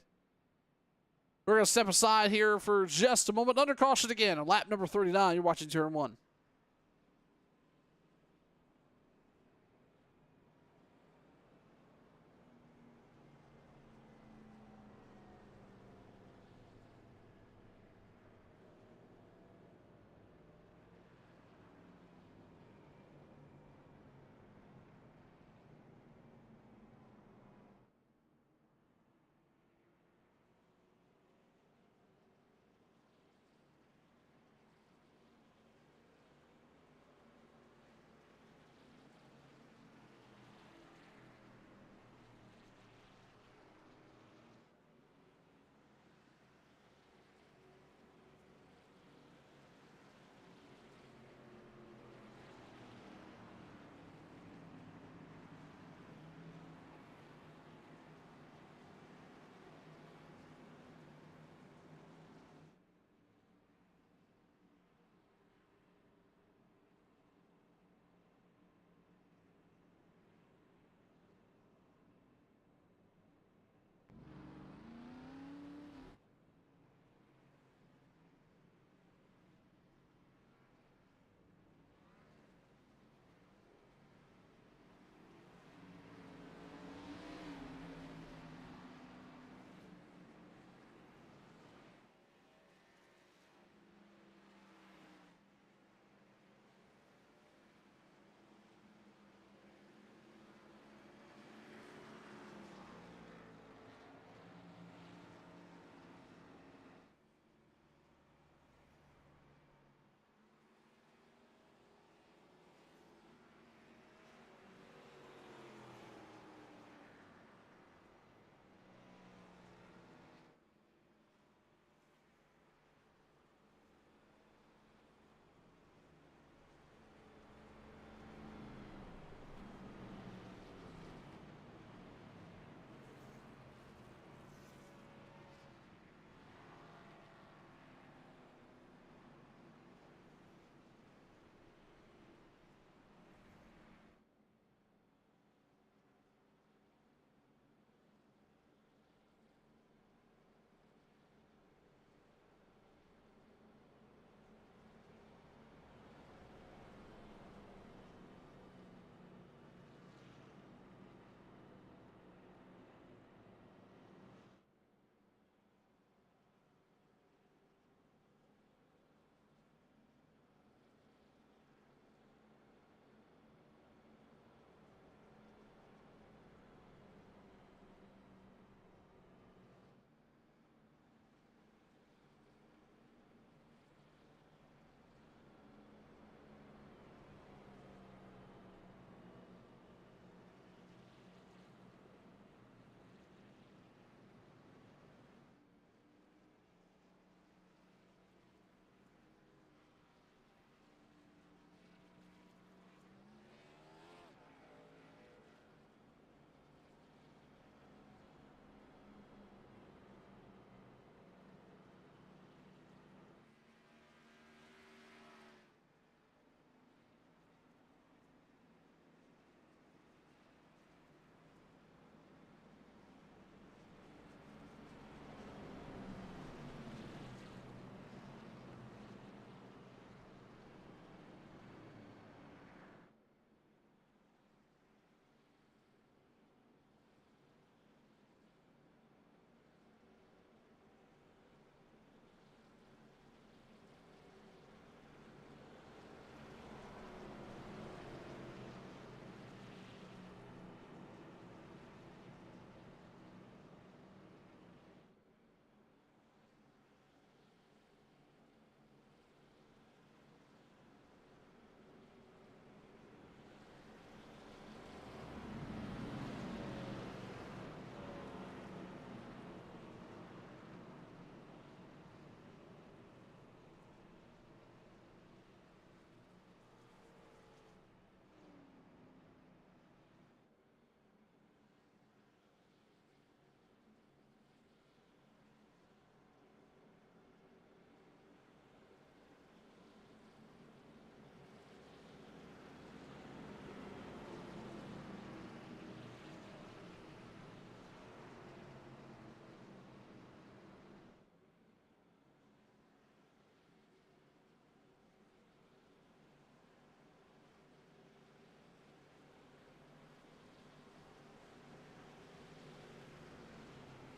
We're going to step aside here for just a moment. Under caution again on lap number 39. You're watching Turn 1.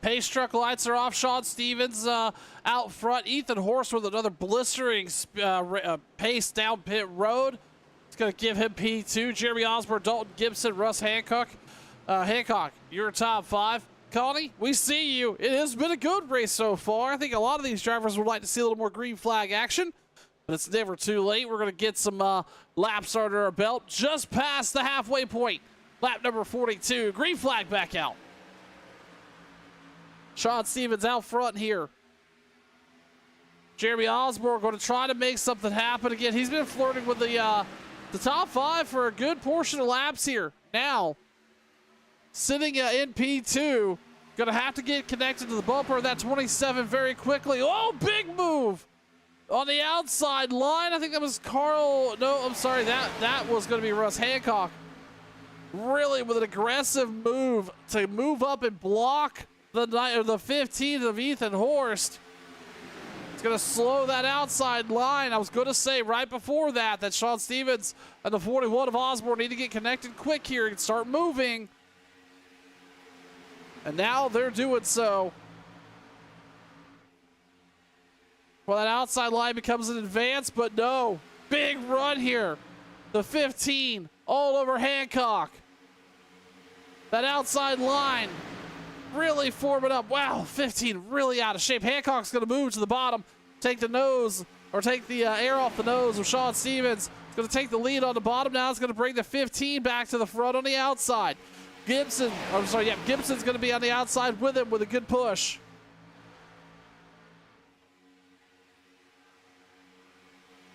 Pace truck lights are off. Sean Stevens out front. Ethan Horst with another blistering pace down pit road. It's going to give him P2. Jeremy Osborne, Dalton Gibson, Russ Hancock. Hancock, you're top 5. Connie, we see you. It has been a good race so far. I think a lot of these drivers would like to see a little more green flag action, but it's never too late. We're going to get some laps under our belt just past the halfway point. Lap number 42. Green flag back out. Sean Stevens out front here. Jeremy Osborne going to try to make something happen again. He's been flirting with the top 5 for a good portion of laps here. Now, sitting in P2, going to have to get connected to the bumper of that 27 very quickly. Oh, big move on the outside line. I think that was Carl. No, I'm sorry. That was going to be Russ Hancock. Really with an aggressive move to move up and block the 15th of Ethan Horst. It's going to slow that outside line. I was going to say right before that Sean Stevens and the 41 of Osborne need to get connected quick here and start moving. And now they're doing so. Well, that outside line becomes an advance, but no. Big run here. The 15 all over Hancock. That outside line really forming up. Wow, 15 really out of shape. Hancock's going to move to the bottom, take the nose, or take the air off the nose of Sean Stevens. It's going to take the lead on the bottom. Now it's going to bring the 15 back to the front on the outside. Gibson's going to be on the outside with him with a good push.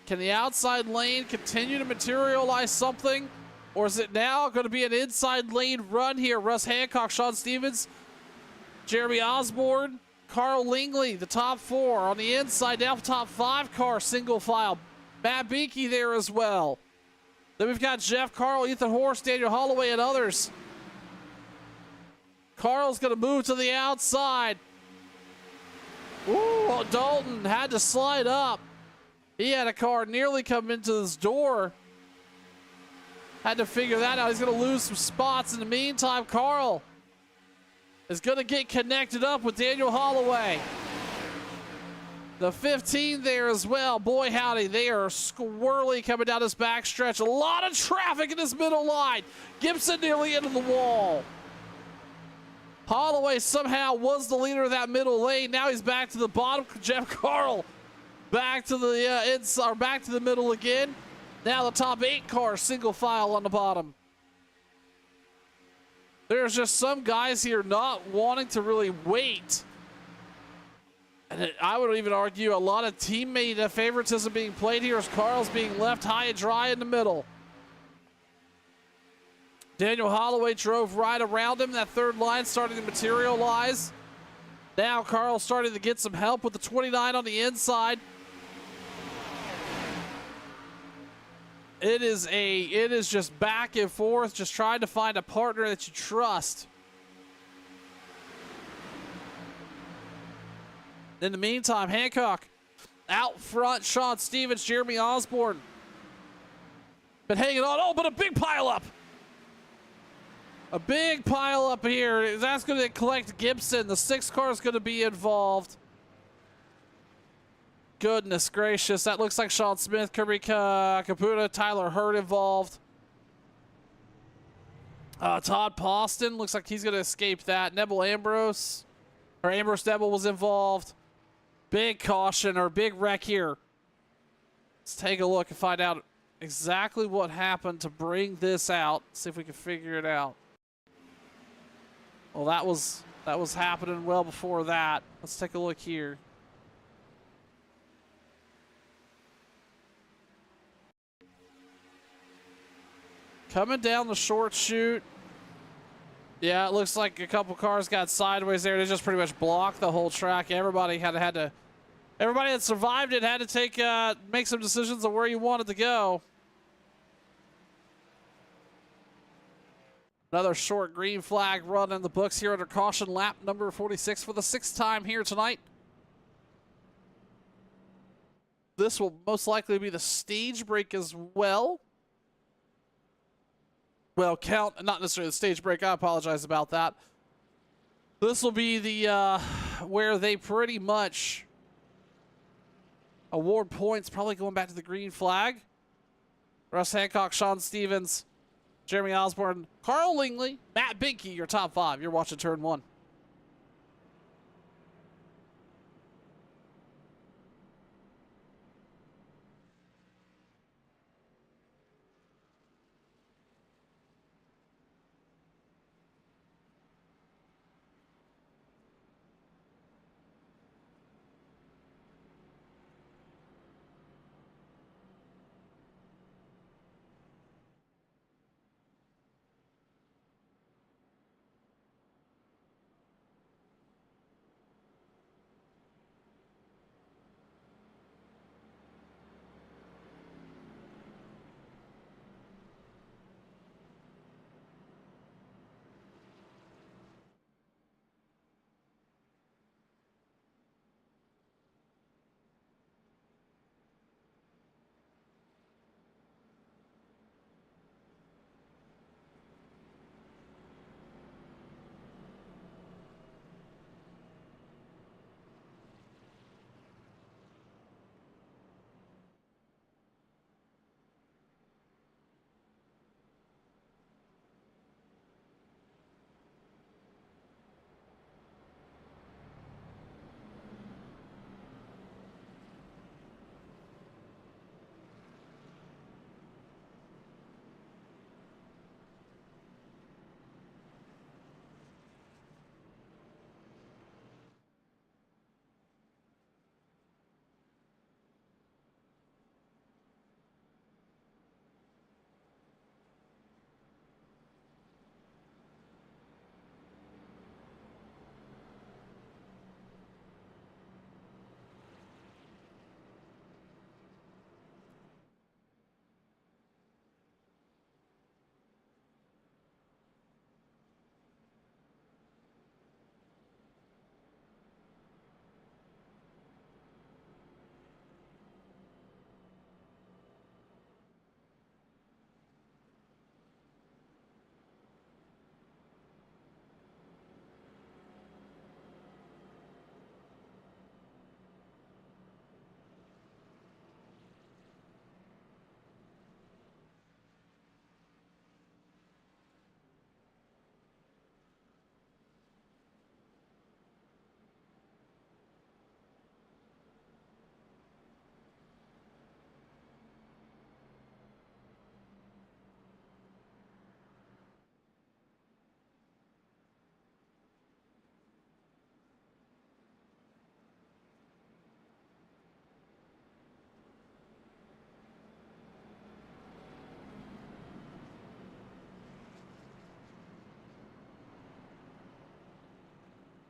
Can the outside lane continue to materialize something? Or is it now going to be an inside lane run here? Russ Hancock, Sean Stevens, Jeremy Osborne, Carl Lingley, the top 4 on the inside. Now top 5 car, single file. Matt Beakey there as well. Then we've got Jeff Carl, Ethan Horst, Daniel Holloway, and others. Carl's going to move to the outside. Ooh, Dalton had to slide up. He had a car nearly come into this door. Had to figure that out. He's going to lose some spots. In the meantime, Carl is going to get connected up with Daniel Holloway. The 15 there as well. Boy, howdy, they are squirrely coming down this backstretch. A lot of traffic in this middle line. Gibson nearly into the wall. Holloway somehow was the leader of that middle lane. Now he's back to the bottom. Jeff Carl back to the inside, back to the middle again. Now the top 8 cars single file on the bottom. There's just some guys here not wanting to really wait. And I would even argue a lot of teammate favoritism being played here as Carl's being left high and dry in the middle. Daniel Holloway drove right around him. That third line starting to materialize. Now Carl's starting to get some help with the 29 on the inside. It is just back and forth, just trying to find a partner that you trust. In the meantime, Hancock out front, Sean Stevens, Jeremy Osborne. Been hanging on. Oh, but a big pile up. A big pile up here. That's going to collect Gibson. The 6 car is going to be involved. Goodness gracious. That looks like Sean Smith, Kirby Caputa, Tyler Hurd involved. Todd Poston looks like he's going to escape that. Nebel Ambrose, or Ambrose Nebel was involved. Big caution or big wreck here. Let's take a look and find out exactly what happened to bring this out. See if we can figure it out. Well, that was happening well before that. Let's take a look here. Coming down the short chute. Yeah, it looks like a couple cars got sideways there. They just pretty much blocked the whole track. Everybody everybody that survived it had to make some decisions on where you wanted to go. Another short green flag run in the books here under caution, lap number 46 for the 6th time here tonight. This will most likely be the stage break as well. Well, not necessarily the stage break. I apologize about that. This will be the where they pretty much award points, probably going back to the green flag. Russ Hancock, Sean Stevens, Jeremy Osborne, Carl Lingley, Matt Binke, your top 5. You're watching Turn 1.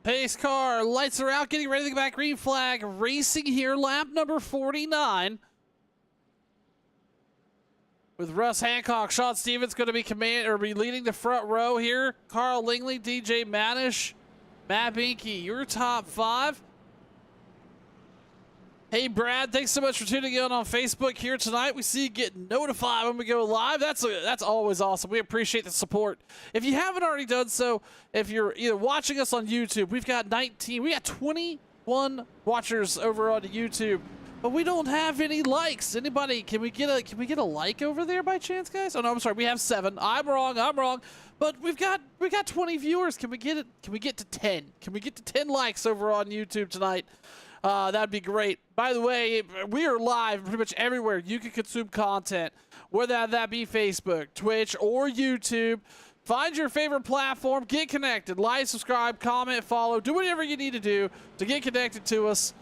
Pace car, lights are out, getting ready to go back. Green flag, racing here, lap number 49. With Russ Hancock, Sean Stevens going to be leading the front row here. Carl Lingley, DJ Manish, Matt Binke, your top 5. Hey Brad, thanks so much for tuning in on Facebook here tonight. We see you getting notified when we go live. That's always awesome. We appreciate the support. If you haven't already done so, if you're either watching us on YouTube, we got 21 watchers over on YouTube, but we don't have any likes. Anybody, can we get a like over there by chance, guys? Oh no, I'm sorry, we have 7. I'm wrong. But we got 20 viewers. Can we get it? Can we get to 10? Can we get to 10 likes over on YouTube tonight? That'd be great. By the way, we are live pretty much everywhere you can consume content, whether that be Facebook, Twitch, or YouTube. Find your favorite platform, get connected, like, subscribe, comment, follow, do whatever you need to do to get connected to us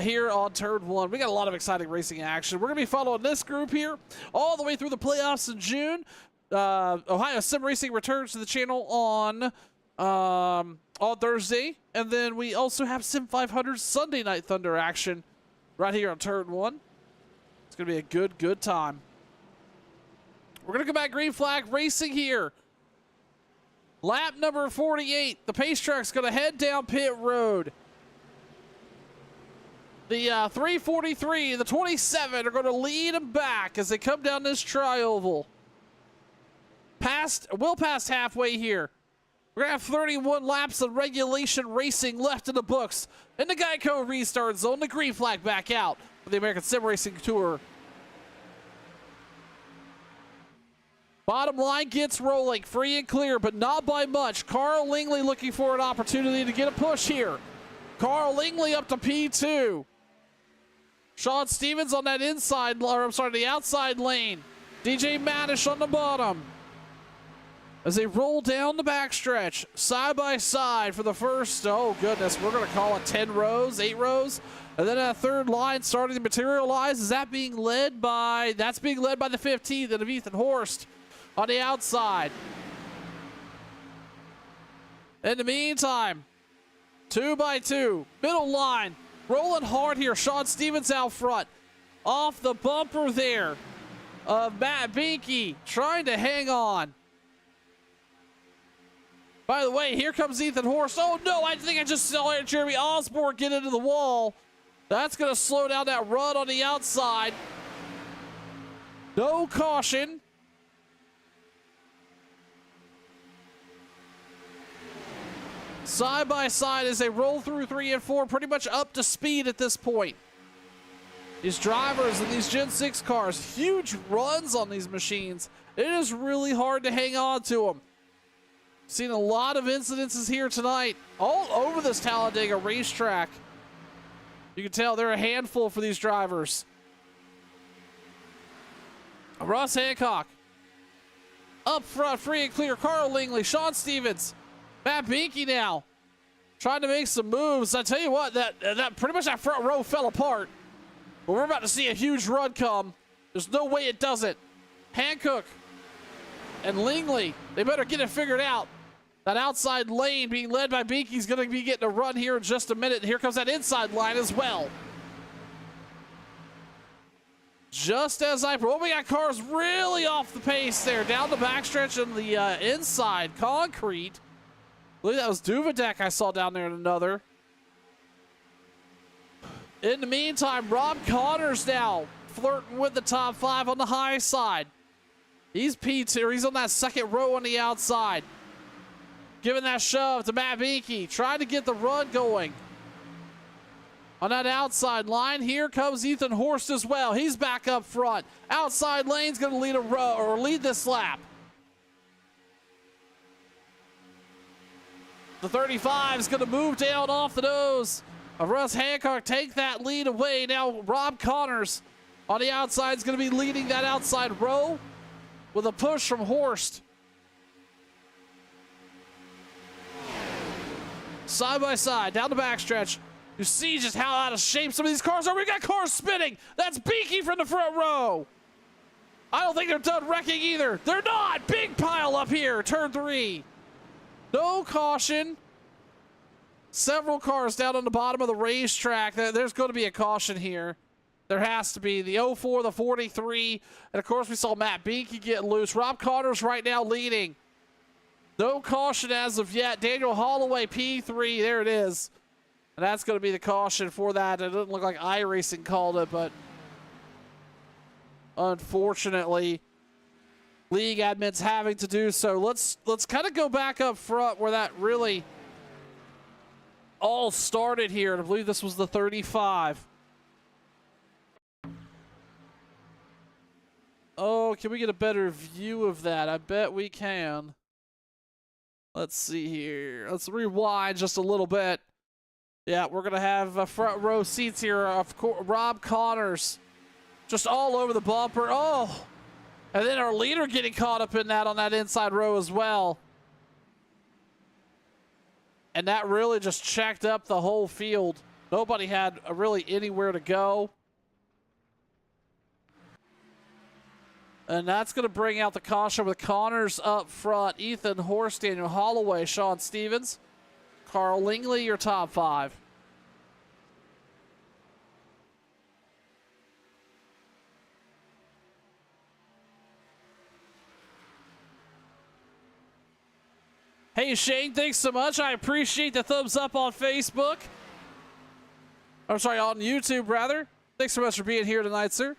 here on Turn 1. We got a lot of exciting racing action. We're going to be following this group here all the way through the playoffs in June. Ohio Sim Racing returns to the channel on Thursday, and then we also have Sim 500 Sunday Night Thunder action right here on Turn 1. It's going to be a good time. We're going to go back green flag racing here. Lap number 48. The pace truck's going to head down pit road. The 343, the 27 are going to lead them back as they come down this tri-oval. Well past halfway here. We're going to have 31 laps of regulation racing left in the books. In the Geico restart zone, the green flag back out for the American Sim Racing Tour. Bottom line gets rolling, free and clear, but not by much. Carl Langley looking for an opportunity to get a push here. Carl Langley up to P2. Sean Stevens on that inside, or I'm sorry, the outside lane. DJ Maddish on the bottom. As they roll down the backstretch, side by side for the first, oh goodness, we're going to call it 10 rows, 8 rows. And then that third line starting to materialize. Is that being led by, that's being led by the 15th of Ethan Horst on the outside. In the meantime, 2 by 2, middle line, rolling hard here. Sean Stevens out front. Off the bumper there of Matt Binky, trying to hang on. By the way, here comes Ethan Horst. Oh no, I think I just saw Jeremy Osborne get into the wall. That's going to slow down that run on the outside. No caution. Side by side as they roll through 3 and 4, pretty much up to speed at this point. These drivers in these Gen 6 cars, huge runs on these machines. It is really hard to hang on to them. Seen a lot of incidences here tonight, all over this Talladega racetrack. You can tell they're a handful for these drivers. Russ Hancock up front, free and clear. Carl Langley, Sean Stevens, Matt Binky now trying to make some moves. I tell you what, that pretty much that front row fell apart. But we're about to see a huge run come. There's no way it doesn't. Hancock and Langley, they better get it figured out. That outside lane being led by Binky is going to be getting a run here in just a minute. Here comes that inside line as well. Just as we got cars really off the pace there. Down the backstretch on the inside concrete. I believe that was Duvidek I saw down there in another. In the meantime, Rob Connors now flirting with the top 5 on the high side. He's P2. He's on that second row on the outside. Giving that shove to Matt Binky, trying to get the run going. On that outside line, here comes Ethan Horst as well. He's back up front. Outside lane's going to lead a row or lead this lap. The 35 is going to move down off the nose of Russ Hancock. Take that lead away. Now Rob Connors on the outside is going to be leading that outside row with a push from Horst. Side by side, down the backstretch. You see just how out of shape some of these cars are. We got cars spinning. That's Binky from the front row. I don't think they're done wrecking either. They're not. Big pile up here, turn 3. No caution. Several cars down on the bottom of the racetrack. There's going to be a caution here. There has to be. The 04, the 43, and of course we saw Matt Binky get loose. Rob Connors right now leading. No caution as of yet. Daniel Holloway, P3. There it is. And that's going to be the caution for that. It doesn't look like iRacing called it, but unfortunately, league admin's having to do so. Let's kind of go back up front where that really all started here. And I believe this was the 35. Oh, can we get a better view of that? I bet we can. Let's see here. Let's rewind just a little bit. Yeah, we're going to have front row seats here. Of course, Rob Connors just all over the bumper. Oh, and then our leader getting caught up in that on that inside row as well. And that really just checked up the whole field. Nobody had really anywhere to go. And that's going to bring out the caution with Connors up front. Ethan Horst, Daniel Holloway, Sean Stevens, Carl Langley, your top 5. Hey, Shane, thanks so much. I appreciate the thumbs up on Facebook. I'm sorry, on YouTube, rather. Thanks so much for being here tonight, sir.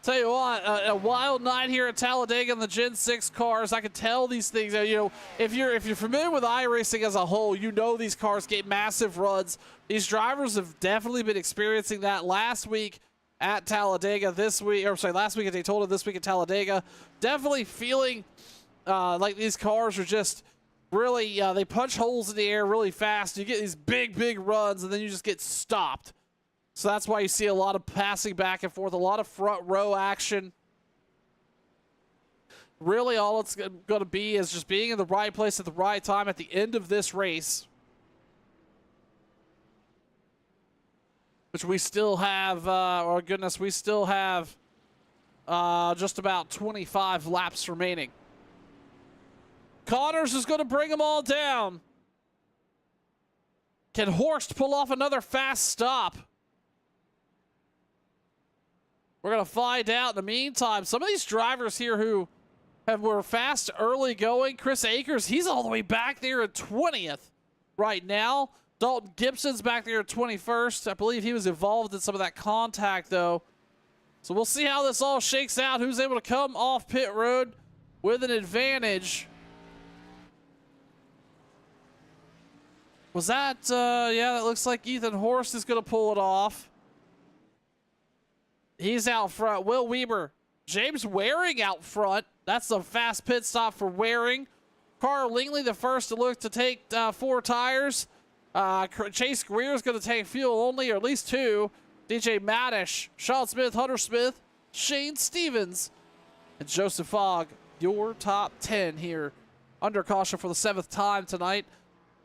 Tell you what, a wild night here at Talladega in the Gen 6 cars. I can tell these things. You know, if you're familiar with iRacing as a whole, you know these cars get massive runs. These drivers have definitely been experiencing that last week at Talladega. Last week at Daytona, this week at Talladega. Definitely feeling like these cars are just really they punch holes in the air really fast. You get these big runs, and then you just get stopped. So that's why you see a lot of passing back and forth, a lot of front row action. Really, all it's going to be is just being in the right place at the right time at the end of this race. Which we still have, we still have just about 25 laps remaining. Connors is going to bring them all down. Can Horst pull off another fast stop? We're going to find out. In the meantime, some of these drivers here who were fast early going, Chris Akers, he's all the way back there at 20th right now. Dalton Gibson's back there at 21st. I believe he was involved in some of that contact, though. So we'll see how this all shakes out. Who's able to come off pit road with an advantage. Was that, yeah, that looks like Ethan Horst is going to pull it off. He's out front. Will Weber. James Waring out front. That's a fast pit stop for Waring. Carl Lingley, the first to look to take 4 tires. Chase Greer is going to take fuel only, or at least 2. DJ Maddish, Sean Smith, Hunter Smith, Shane Stevens, and Joseph Fogg. Your top 10 here. Under caution for the 7th time tonight.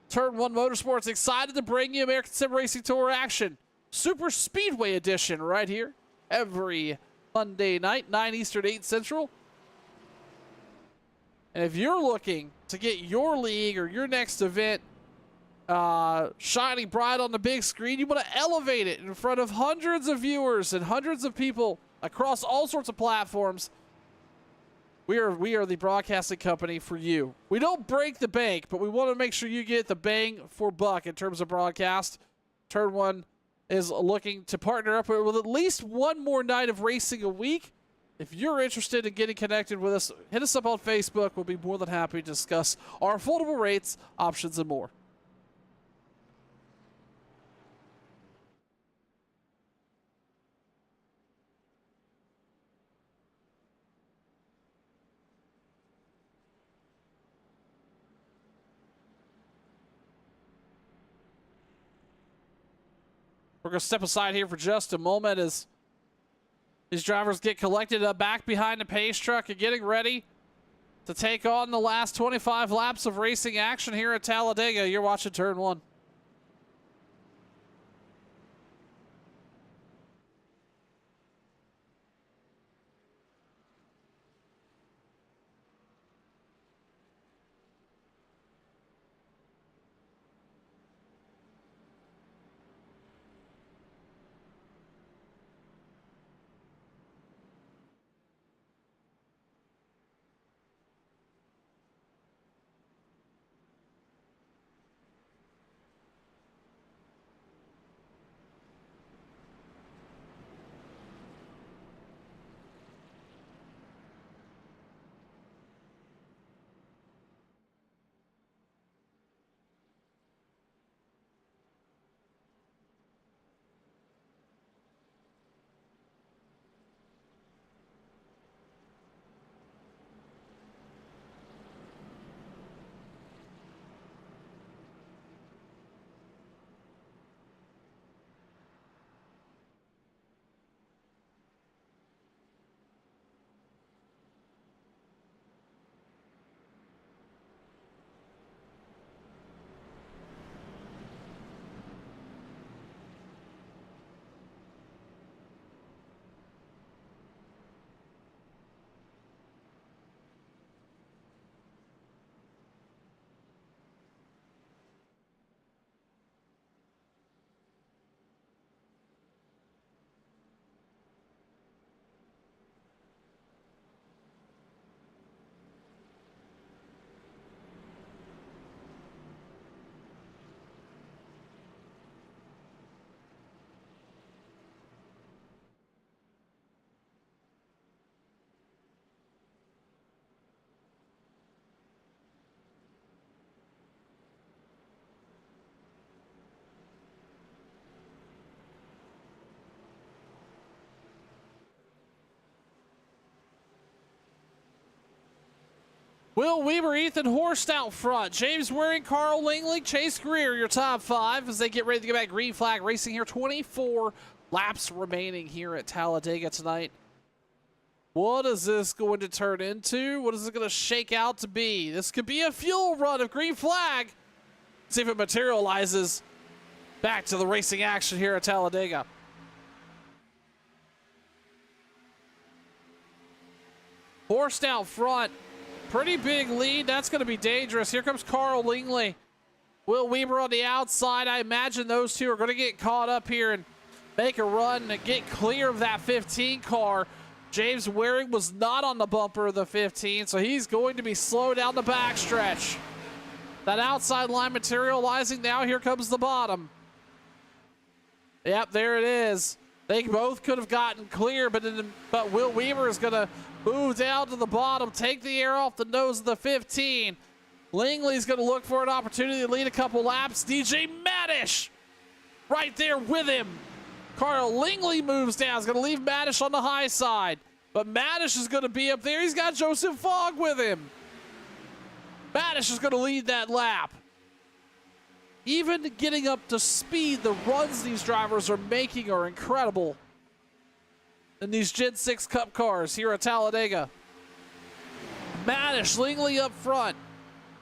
Turn 1 Motorsports excited to bring you American Sim Racing Tour action. Super Speedway edition right here. Every Monday night, 9 Eastern, 8 Central. And if you're looking to get your league or your next event shining bright on the big screen, you want to elevate it in front of hundreds of viewers and hundreds of people across all sorts of platforms, we are the broadcasting company for you. We don't break the bank, but we want to make sure you get the bang for buck in terms of broadcast. Turn 1 is looking to partner up with at least one more night of racing a week. If you're interested in getting connected with us, hit us up on Facebook. We'll be more than happy to discuss our affordable rates, options, and more. We're going to step aside here for just a moment as these drivers get collected up back behind the pace truck and getting ready to take on the last 25 laps of racing action here at Talladega. You're watching Turn 1. Will Weaver, Ethan Horst out front. James Waring, Carl Langley, Chase Greer, your top 5 as they get ready to get back. Green flag racing here. 24 laps remaining here at Talladega tonight. What is this going to turn into? What is it going to shake out to be? This could be a fuel run of green flag. See if it materializes. Back to the racing action here at Talladega. Horst out front. Pretty big lead. That's going to be dangerous. Here comes Carl Langley. Will Weaver on the outside. I imagine those two are going to get caught up here and make a run and get clear of that 15 car. James Waring was not on the bumper of the 15, so he's going to be slow down the backstretch. That outside line materializing now. Here comes the bottom. Yep, there it is. They both could have gotten clear, but Will Weaver is going to move down to the bottom, take the air off the nose of the 15. Langley's going to look for an opportunity to lead a couple laps. DJ Maddish right there with him. Carl Langley moves down. He's going to leave Maddish on the high side, but Maddish is going to be up there. He's got Joseph Fogg with him. Maddish is going to lead that lap. Even getting up to speed, the runs these drivers are making are incredible in these Gen 6 Cup cars here at Talladega. Maddish, Langley up front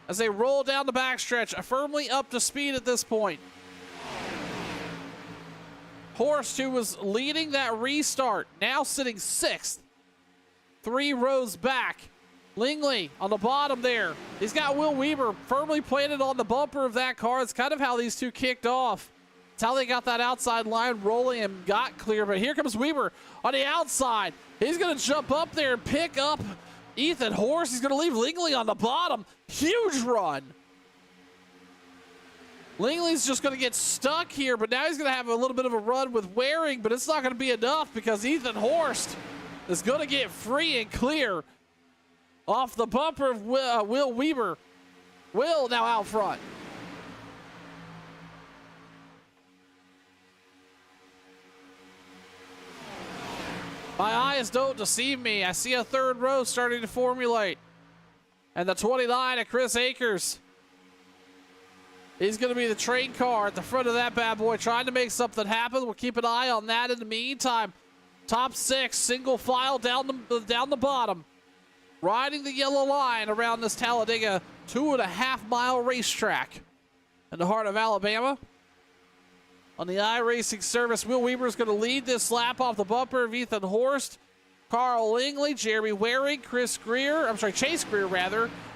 as they roll down the backstretch, firmly up to speed at this point. Horst, who was leading that restart, now sitting 6th, 3 rows back. Langley on the bottom there. He's got Will Weaver firmly planted on the bumper of that car. It's kind of how these two kicked off. It's how they got that outside line rolling and got clear. But here comes Weaver on the outside. He's going to jump up there and pick up Ethan Horst. He's going to leave Langley on the bottom. Huge run. Langley's just going to get stuck here, but now he's going to have a little bit of a run with Waring, but it's not going to be enough because Ethan Horst is going to get free and clear off the bumper of Will Weaver. Will now out front. My eyes don't deceive me. I see a third row starting to formulate. And the 29 of Chris Akers. He's going to be the train car at the front of that bad boy, trying to make something happen. We'll keep an eye on that in the meantime. Top 6, single file down the bottom. Riding the yellow line around this Talladega 2.5-mile racetrack in the heart of Alabama. On the iRacing service, Will Weaver is going to lead this lap off the bumper of Ethan Horst, Carl Langley, Jeremy Waring, Chase Greer,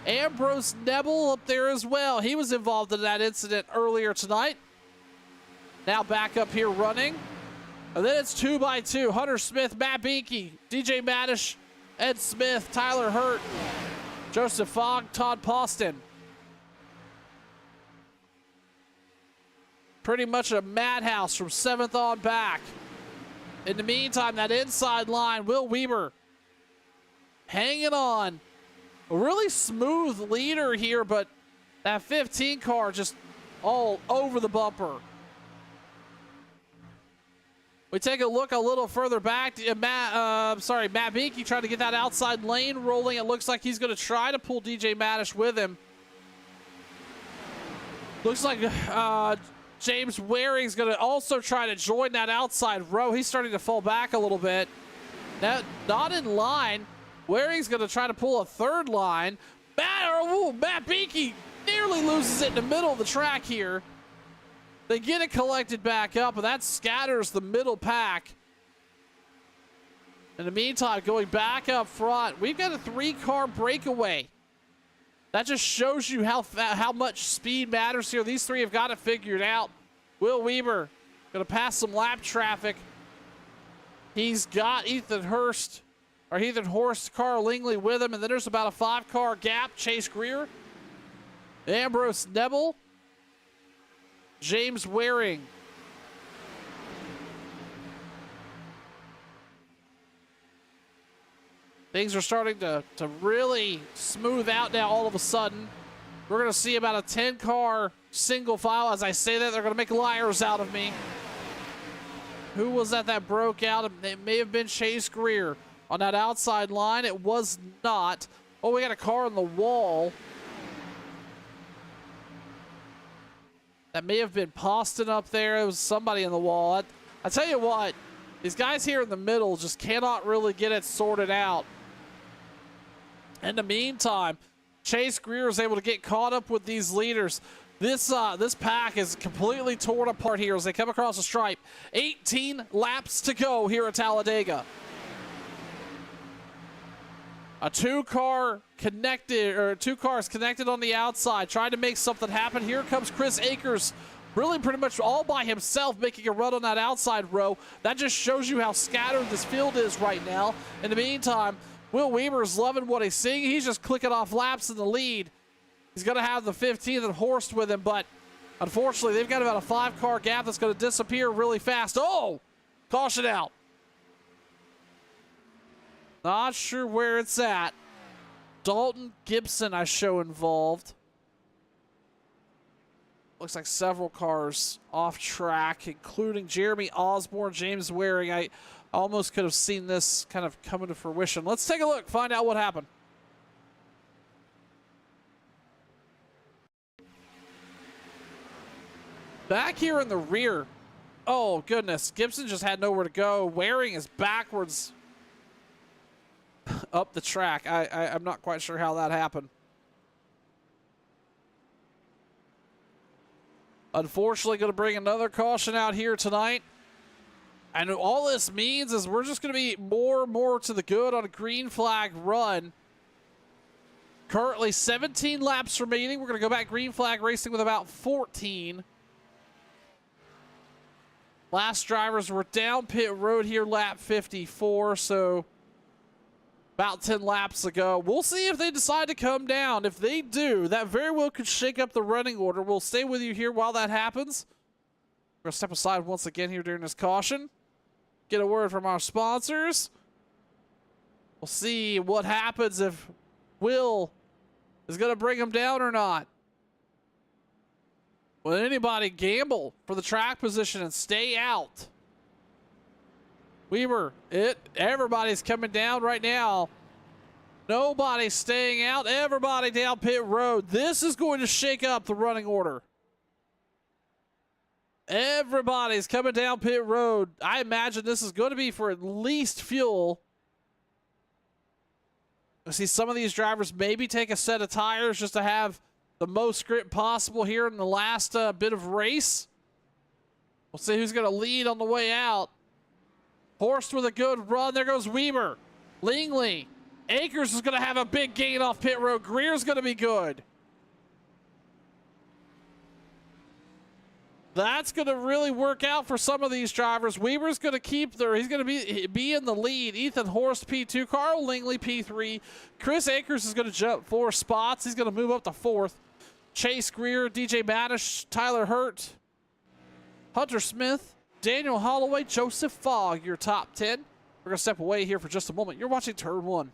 Ambrose Nebel up there as well. He was involved in that incident earlier tonight. Now back up here running. And then it's 2x2. Hunter Smith, Matt Binky, DJ Maddish, Ed Smith, Tyler Hurt, Joseph Fogg, Todd Poston. Pretty much a madhouse from 7th on back. In the meantime, that inside line, Will Weaver hanging on. A really smooth leader here, but that 15 car just all over the bumper. We take a look a little further back. Matt Binky trying to get that outside lane rolling. It looks like he's going to try to pull DJ Maddish with him. Looks like James Waring's going to also try to join that outside row. He's starting to fall back a little bit. That not in line. Waring's going to try to pull a third line. Matt Binky nearly loses it in the middle of the track here. They get it collected back up, and that scatters the middle pack. In the meantime, going back up front, we've got a 3-car breakaway. That just shows you how much speed matters here. These 3 have got it figured out. Will Weaver going to pass some lap traffic. He's got Ethan Horst, Carl Langley with him, and then there's about a 5-car gap. Chase Greer, Ambrose Nebel, James Waring. Things are starting to really smooth out now all of a sudden. We're going to see about a 10-car single file. As I say that, they're going to make liars out of me. Who was that broke out? It may have been Chase Greer on that outside line. It was not. Oh, we got a car on the wall. That may have been Poston up there. It was somebody in the wall. I tell you what, these guys here in the middle just cannot really get it sorted out. In the meantime, Chase Greer is able to get caught up with these leaders. This pack is completely torn apart here as they come across the stripe. 18 laps to go here at Talladega. Two cars connected on the outside, trying to make something happen. Here comes Chris Akers, really pretty much all by himself, making a run on that outside row. That just shows you how scattered this field is right now. In the meantime, Will Weaver's loving what he's seeing. He's just clicking off laps in the lead. He's going to have the 15th and Horst with him, but unfortunately, they've got about a 5-car gap that's going to disappear really fast. Oh, caution out. Not sure where it's at. Dalton Gibson, I show involved. Looks like several cars off track, including Jeremy Osborne, James Waring. I almost could have seen this kind of coming to fruition. Let's take a look, find out what happened. Back here in the rear. Oh, goodness. Gibson just had nowhere to go. Waring is backwards up the track. I'm not quite sure how that happened. Unfortunately, going to bring another caution out here tonight. And all this means is we're just going to be more and more to the good on a green flag run. Currently 17 laps remaining. We're going to go back green flag racing with about 14. Last drivers were down pit road here, lap 54, so about 10 laps ago. We'll see if they decide to come down. If they do, that very well could shake up the running order. We'll stay with you here while that happens. We're going to step aside once again here during this caution. Get a word from our sponsors. We'll see what happens if Will is going to bring them down or not. Will anybody gamble for the track position and stay out? Weaver, everybody's coming down right now. Nobody's staying out. Everybody down pit road. This is going to shake up the running order. Everybody's coming down pit road. I imagine this is going to be for at least fuel. I see some of these drivers maybe take a set of tires just to have the most grip possible here in the last bit of race. We'll see who's going to lead on the way out. Horst with a good run. There goes Weaver. Lingley. Akers is going to have a big gain off pit road. Greer's going to be good. That's going to really work out for some of these drivers. Weaver's going to he's going to be in the lead. Ethan Horst, P2. Carl Lingley, P3. Chris Akers is going to jump 4 spots. He's going to move up to 4th. Chase Greer, DJ Badish, Tyler Hurt, Hunter Smith, Daniel Holloway, Joseph Fogg, your top 10. We're going to step away here for just a moment. You're watching Turn 1.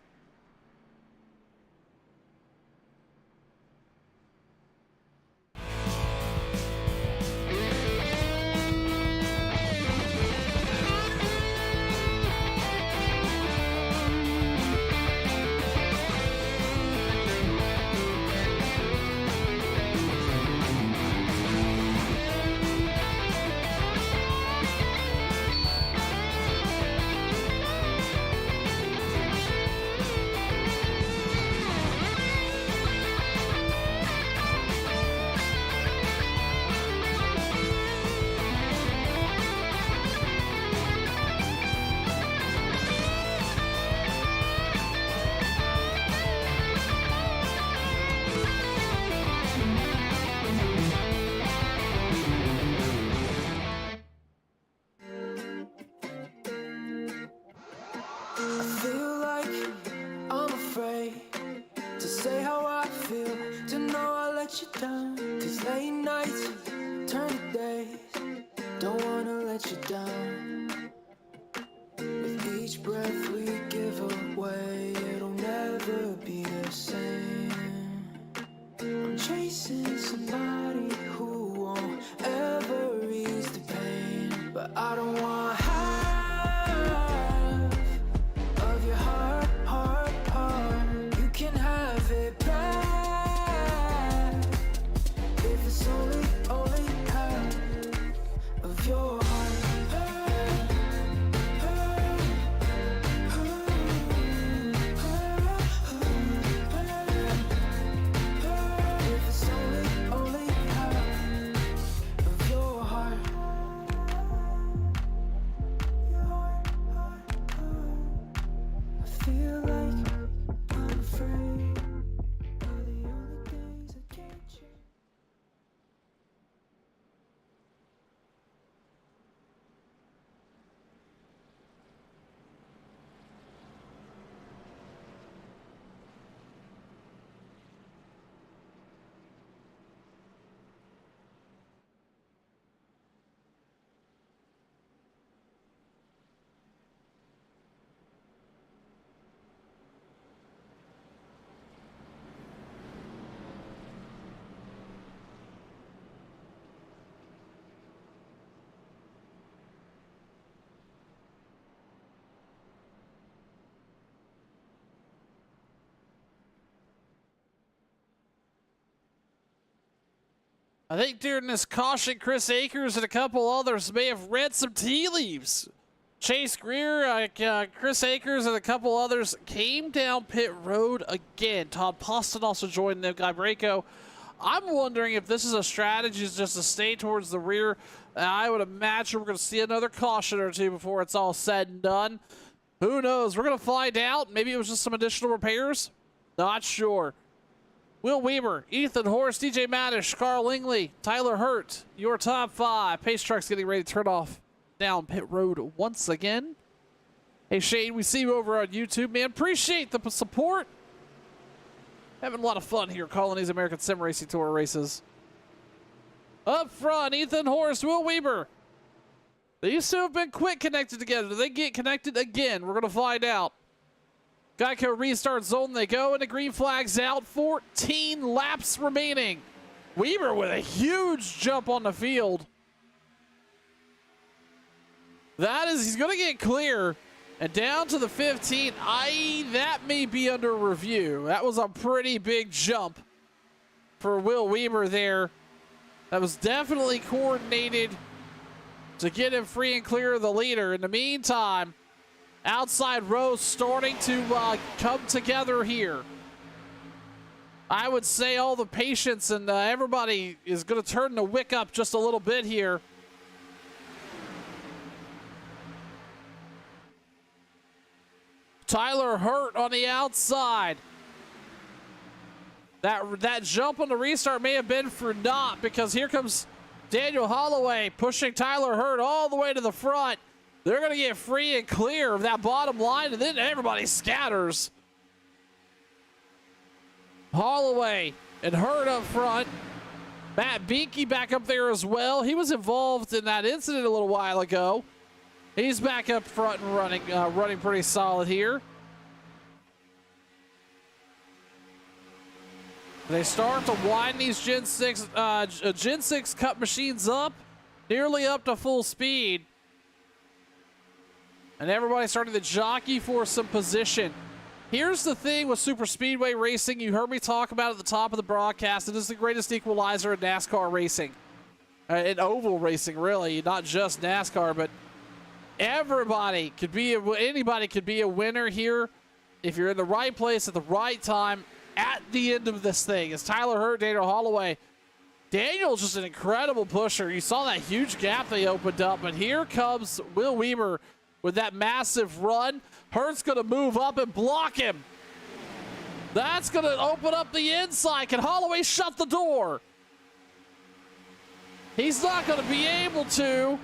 Can have I think during this caution, Chris Akers and a couple others may have read some tea leaves. Chase Greer, Chris Akers, and a couple others came down pit road again. Todd Poston also joined them, Guy Braco. I'm wondering if this is a strategy just to stay towards the rear. I would imagine we're going to see another caution or two before it's all said and done. Who knows? We're going to find out. Maybe it was just some additional repairs. Not sure. Will Weaver, Ethan Horst, DJ Maddish, Carl Lingley, Tyler Hurt, your top 5. Pace truck's getting ready to turn off down pit road once again. Hey Shane, we see you over on YouTube, man. Appreciate the support. Having a lot of fun here calling these American Sim Racing Tour races. Up front, Ethan Horst, Will Weaver. They used to have been quick connected together. Do they get connected again? We're going to find out. Geico restart zone they go, and the green flag's out. 14 laps remaining. Weaver with a huge jump on the field. He's going to get clear. And down to the 15, that may be under review. That was a pretty big jump for Will Weaver there. That was definitely coordinated to get him free and clear of the leader. In the meantime, outside row starting to come together here. I would say all the patience and everybody is going to turn the wick up just a little bit here. Tyler Hurt on the outside. That jump on the restart may have been for naught, because here comes Daniel Holloway pushing Tyler Hurt all the way to the front. They're going to get free and clear of that bottom line, and then everybody scatters. Holloway and Hurt up front. Matt Binky back up there as well. He was involved in that incident a little while ago. He's back up front and running pretty solid here. They start to wind these Gen 6 Cup machines up, nearly up to full speed. And everybody's starting to jockey for some position. Here's the thing with super speedway racing. You heard me talk about it at the top of the broadcast. It is the greatest equalizer in NASCAR racing. In oval racing, really, not just NASCAR, but anybody could be a winner here if you're in the right place at the right time at the end of this thing. It's Tyler Hurt, Daniel Holloway. Daniel's just an incredible pusher. You saw that huge gap they opened up, but here comes Will Weaver with that massive run. Hurt's going to move up and block him. That's going to open up the inside. Can Holloway shut the door? He's not going to be able to.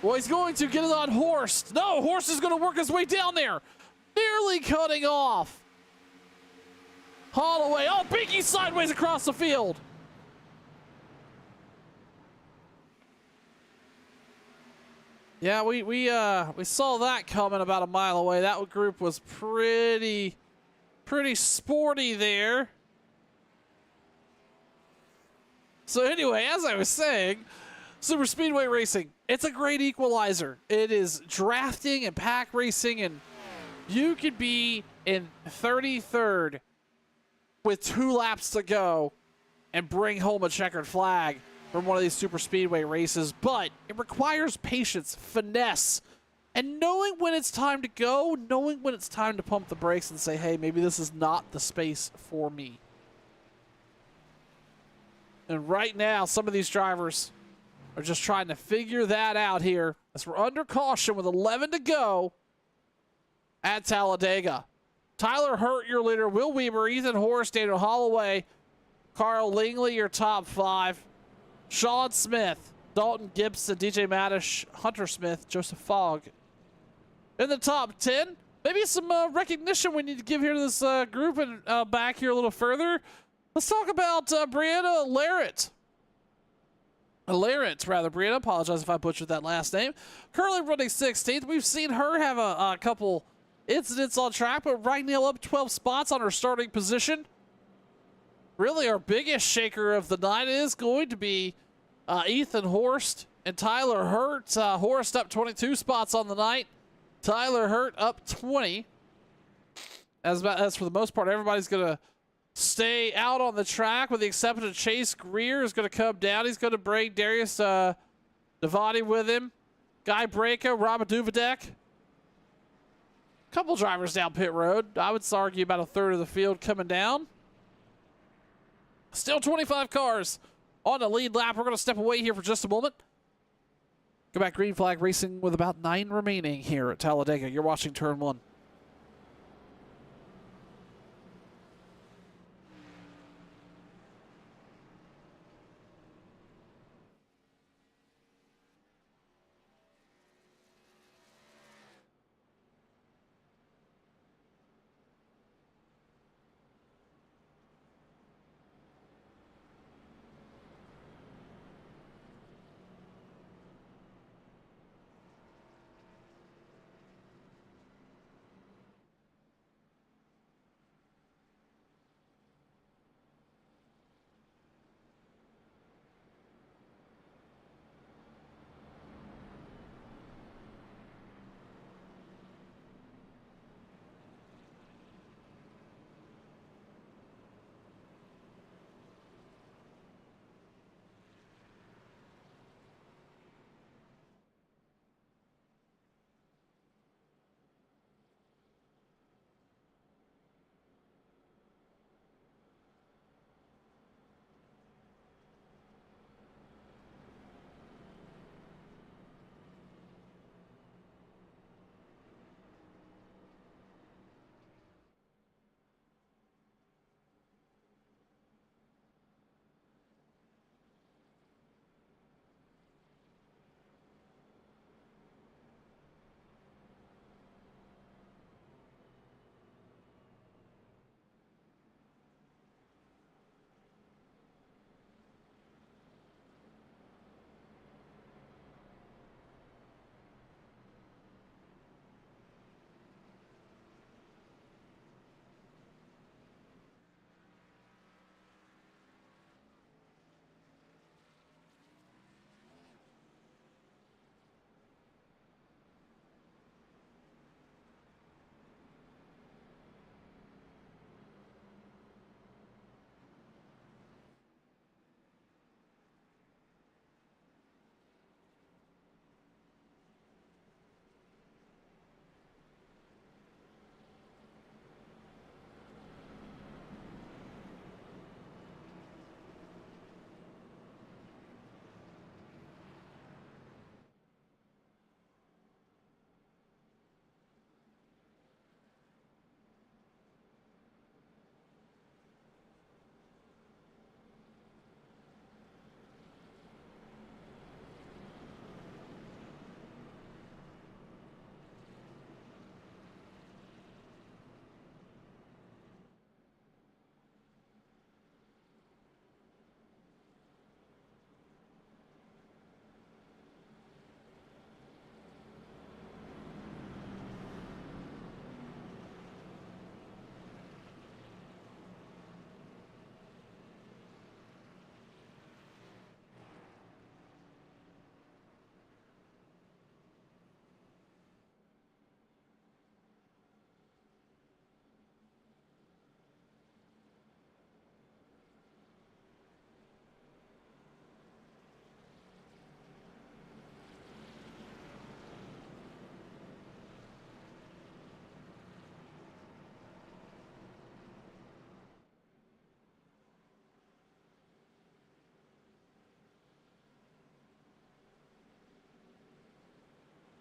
Well, he's going to get it on Horst. No, Horst is going to work his way down there. Nearly cutting off Holloway. Oh, Binky sideways across the field. Yeah, we saw that coming about a mile away. That group was pretty sporty there. So anyway, as I was saying, super speedway racing, it's a great equalizer. It is drafting and pack racing, and you could be in 33rd with 2 laps to go and bring home a checkered flag from one of these super speedway races. But it requires patience, finesse, and knowing when it's time to go, knowing when it's time to pump the brakes and say, hey, maybe this is not the space for me. And right now, some of these drivers are just trying to figure that out here as we're under caution with 11 to go at Talladega. Tyler Hurt, your leader. Will Weaver, Ethan Horst, Daniel Holloway, Carl Lingley, your top 5. Sean Smith, Dalton Gibson, DJ Maddish, Hunter Smith, Joseph Fogg. In the top 10, maybe some recognition we need to give here to this group, and back here a little further. Let's talk about Brianna Larrett. Brianna, apologize if I butchered that last name. Currently running 16th. We've seen her have a couple incidents on track, but right now up 12 spots on her starting position. Really, our biggest shaker of the night is going to be Ethan Horst and Tyler Hurt. Horst up 22 spots on the night. Tyler Hurt up 20. As for the most part, everybody's going to stay out on the track with the exception of Chase Greer is going to come down. He's going to bring Darius Navati with him. Guy Breka, Robert Duvadek. Couple drivers down pit road. I would argue about a third of the field coming down. Still 25 cars on the lead lap. We're going to step away here for just a moment. Go back green flag racing with about 9 remaining here at Talladega. You're watching Turn 1.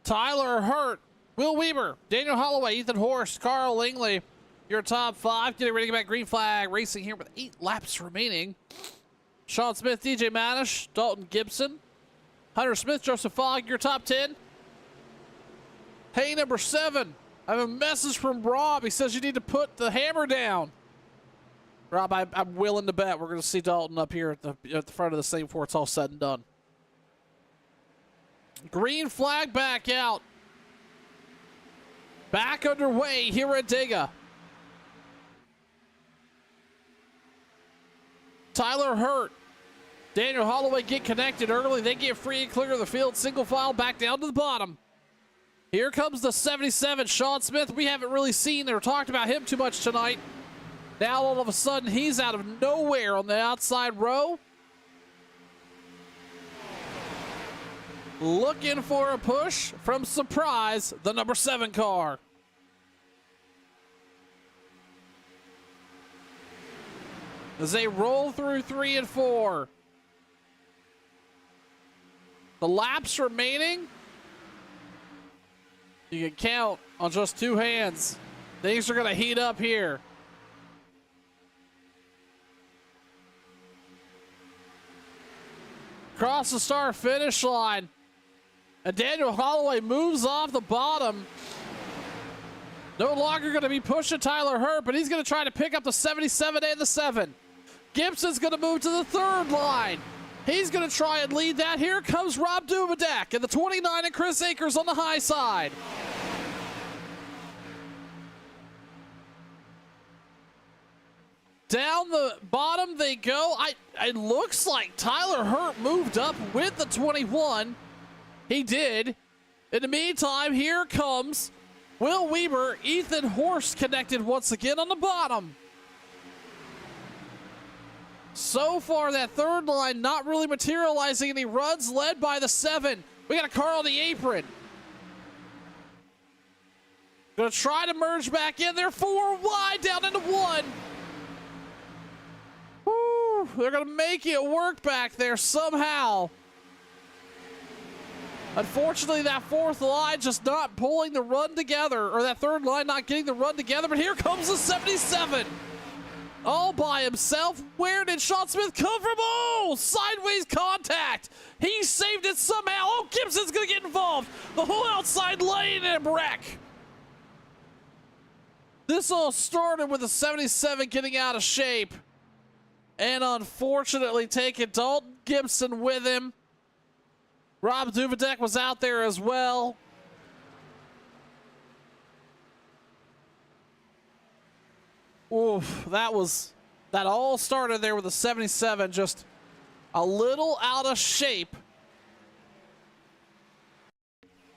Tyler Hurt, Will Weaver, Daniel Holloway, Ethan Horst, Carl Langley, your top 5. Getting ready to get back green flag racing here with 8 laps remaining. Sean Smith, DJ Manish, Dalton Gibson, Hunter Smith, Joseph Fogg, your top 10. Hey, number 7. I have a message from Rob. He says you need to put the hammer down. Rob, I'm willing to bet we're going to see Dalton up here at the front of this thing before it's all said and done. Green flag back out. Back underway here at Dega. Tyler Hurt, Daniel Holloway get connected early. They get free and clear of the field. Single file back down to the bottom. Here comes the 77, Sean Smith. We haven't really seen or talked about him too much tonight. Now all of a sudden he's out of nowhere on the outside row. Looking for a push from Surprise, the number 7 car. As they roll through 3 and 4. The laps remaining, you can count on just 2 hands. Things are going to heat up here. Across the start finish line. And Daniel Holloway moves off the bottom. No longer going to be pushing Tyler Hurt, but he's going to try to pick up the 77 and the 7. Gibson's going to move to the 3rd line. He's going to try and lead that. Here comes Rob Dubadek and the 29 and Chris Akers on the high side. Down the bottom they go. It looks like Tyler Hurt moved up with the 21. He did. In the meantime, here comes Will Weber. Ethan Horst connected once again on the bottom. So far, that 3rd line not really materializing any runs, led by the 7. We got a car on the apron. Gonna try to merge back in. They're 4 wide down into 1. Woo, they're gonna make it work back there somehow. Unfortunately, that 4th line just not pulling the run together, or that 3rd line not getting the run together, but here comes the 77. All by himself. Where did Sean Smith come from? Oh, sideways contact. He saved it somehow. Oh, Gibson's gonna get involved. The whole outside lane and wreck. This all started with the 77 getting out of shape. And unfortunately taking Dalton Gibson with him. Rob Dubadek was out there as well. Oof, that all started there with a 77, just a little out of shape.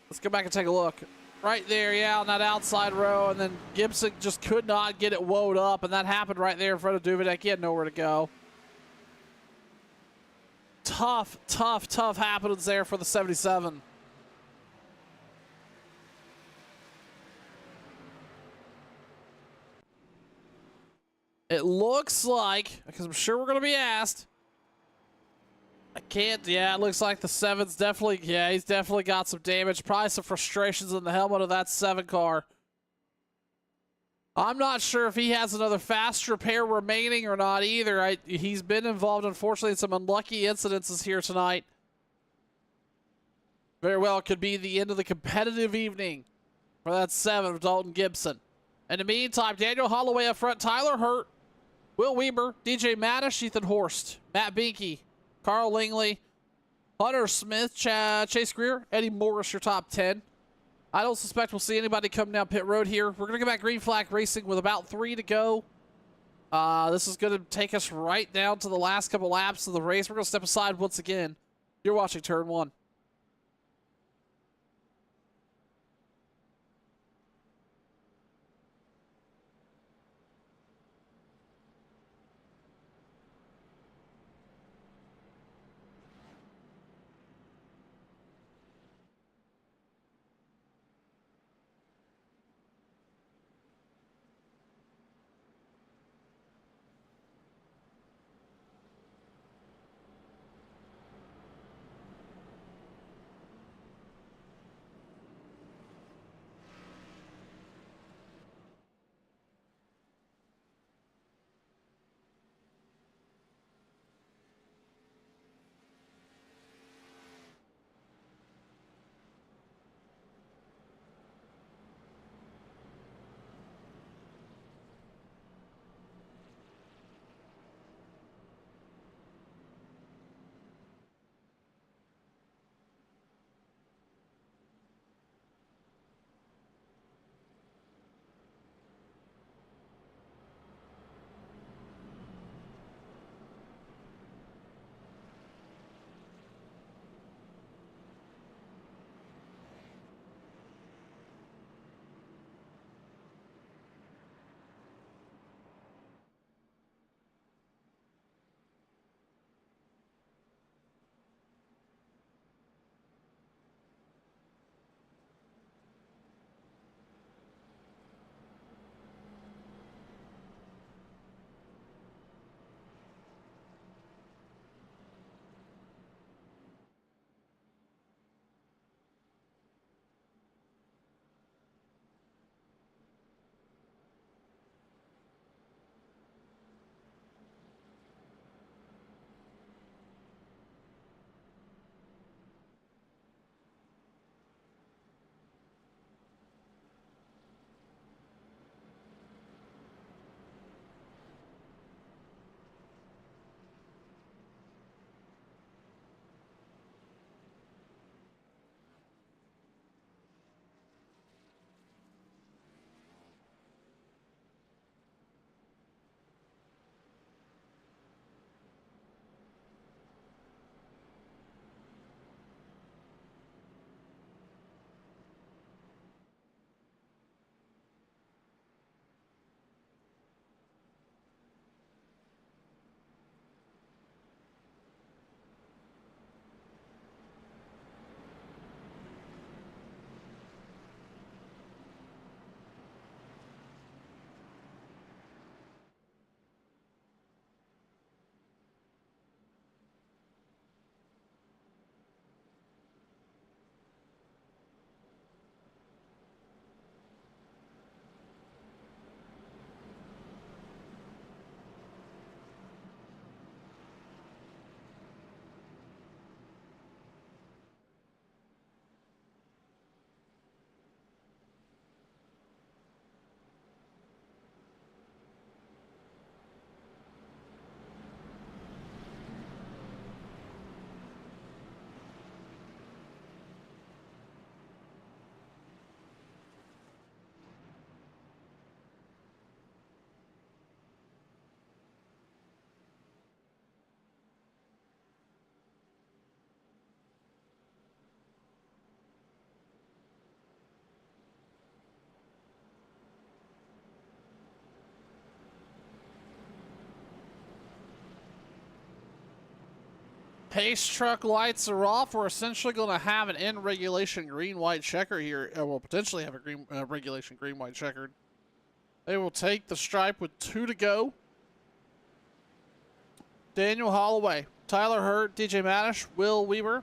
Let's go back and take a look. Right there, yeah, on that outside row, and then Gibson just could not get it woed up, and that happened right there in front of Dubadek. He had nowhere to go. Tough happenings there for the 77. It looks like, because I'm sure we're going to be asked. I can't, yeah, it looks like the 7's definitely, yeah, he's definitely got some damage. Probably some frustrations in the helmet of that 7 car. I'm not sure if he has another fast repair remaining or not either. He's been involved, unfortunately, in some unlucky incidences here tonight. Very well could be the end of the competitive evening for that 7 of Dalton Gibson. In the meantime, Daniel Holloway up front, Tyler Hurt, Will Weber, DJ Maddish, Ethan Horst, Matt Binky, Carl Lingley, Hunter Smith, Chase Greer, Eddie Morris, your top 10. I don't suspect we'll see anybody come down pit road here. We're going to go back green flag racing with about 3 to go. This is going to take us right down to the last couple laps of the race. We're going to step aside once again. You're watching Turn 1. Pace truck lights are off. We're essentially going to have an in regulation green-white checker here. We'll potentially have a green regulation green-white checkered. They will take the stripe with 2 to go. Daniel Holloway, Tyler Hurt, DJ Madish, Will Weber,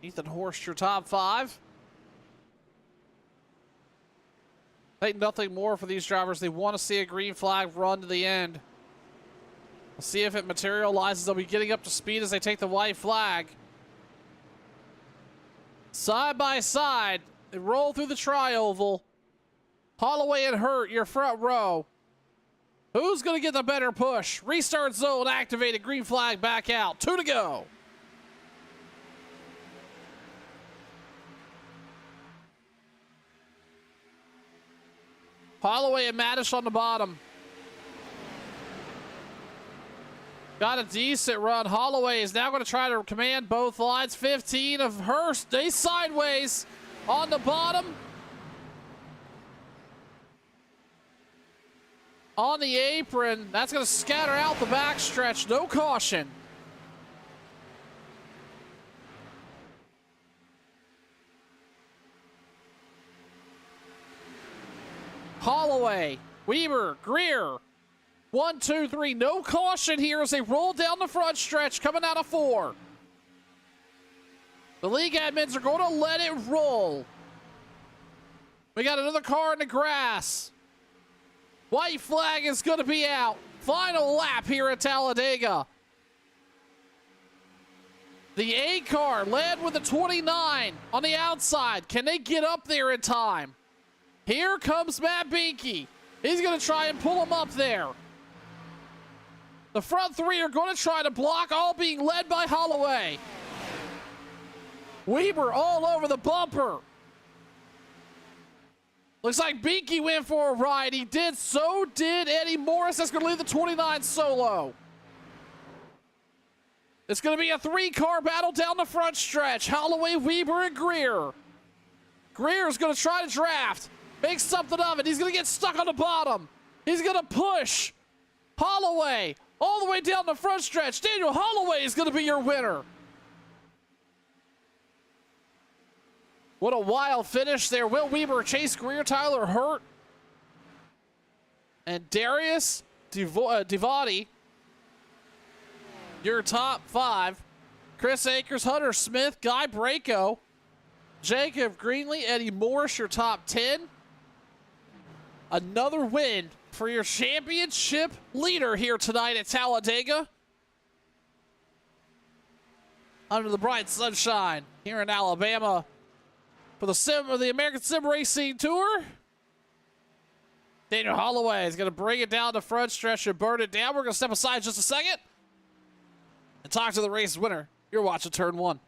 Ethan Horst, your top 5. Think nothing more for these drivers. They want to see a green flag run to the end. We'll see if it materializes. They'll be getting up to speed as they take the white flag. Side by side, they roll through the tri-oval. Holloway and Hurt, your front row. Who's going to get the better push? Restart zone activated. Green flag back out. 2 to go. Holloway and Madish on the bottom. Got a decent run. Holloway is now going to try to command both lines. 15 of Hurst. They sideways on the bottom. On the apron. That's going to scatter out the backstretch. No caution. Holloway, Weber, Greer. 1, 2, 3. No caution here as they roll down the front stretch coming out of 4. The league admins are going to let it roll. We got another car in the grass. White flag is going to be out. Final lap here at Talladega. The A car led with a 29 on the outside. Can they get up there in time? Here comes Matt Binky. He's going to try and pull him up there. The front 3 are going to try to block, all being led by Holloway. Weber all over the bumper. Looks like Binky went for a ride. He did. So did Eddie Morris. That's going to leave the 29 solo. It's going to be a 3-car battle down the front stretch. Holloway, Weber, and Greer. Greer's going to try to draft. Make something of it. He's going to get stuck on the bottom. He's going to push Holloway all the way down the front stretch. Daniel Holloway is going to be your winner. What a wild finish there. Will Weber, Chase Greer, Tyler Hurt, and Darius Divati, your top 5. Chris Akers, Hunter Smith, Guy Braco, Jacob Greenlee, Eddie Morris, your top 10. Another win for your championship leader here tonight at Talladega. Under the bright sunshine here in Alabama for the American Sim Racing Tour. Daniel Holloway is going to bring it down the front stretch and burn it down. We're going to step aside just a second and talk to the race winner. You're watching Turn 1.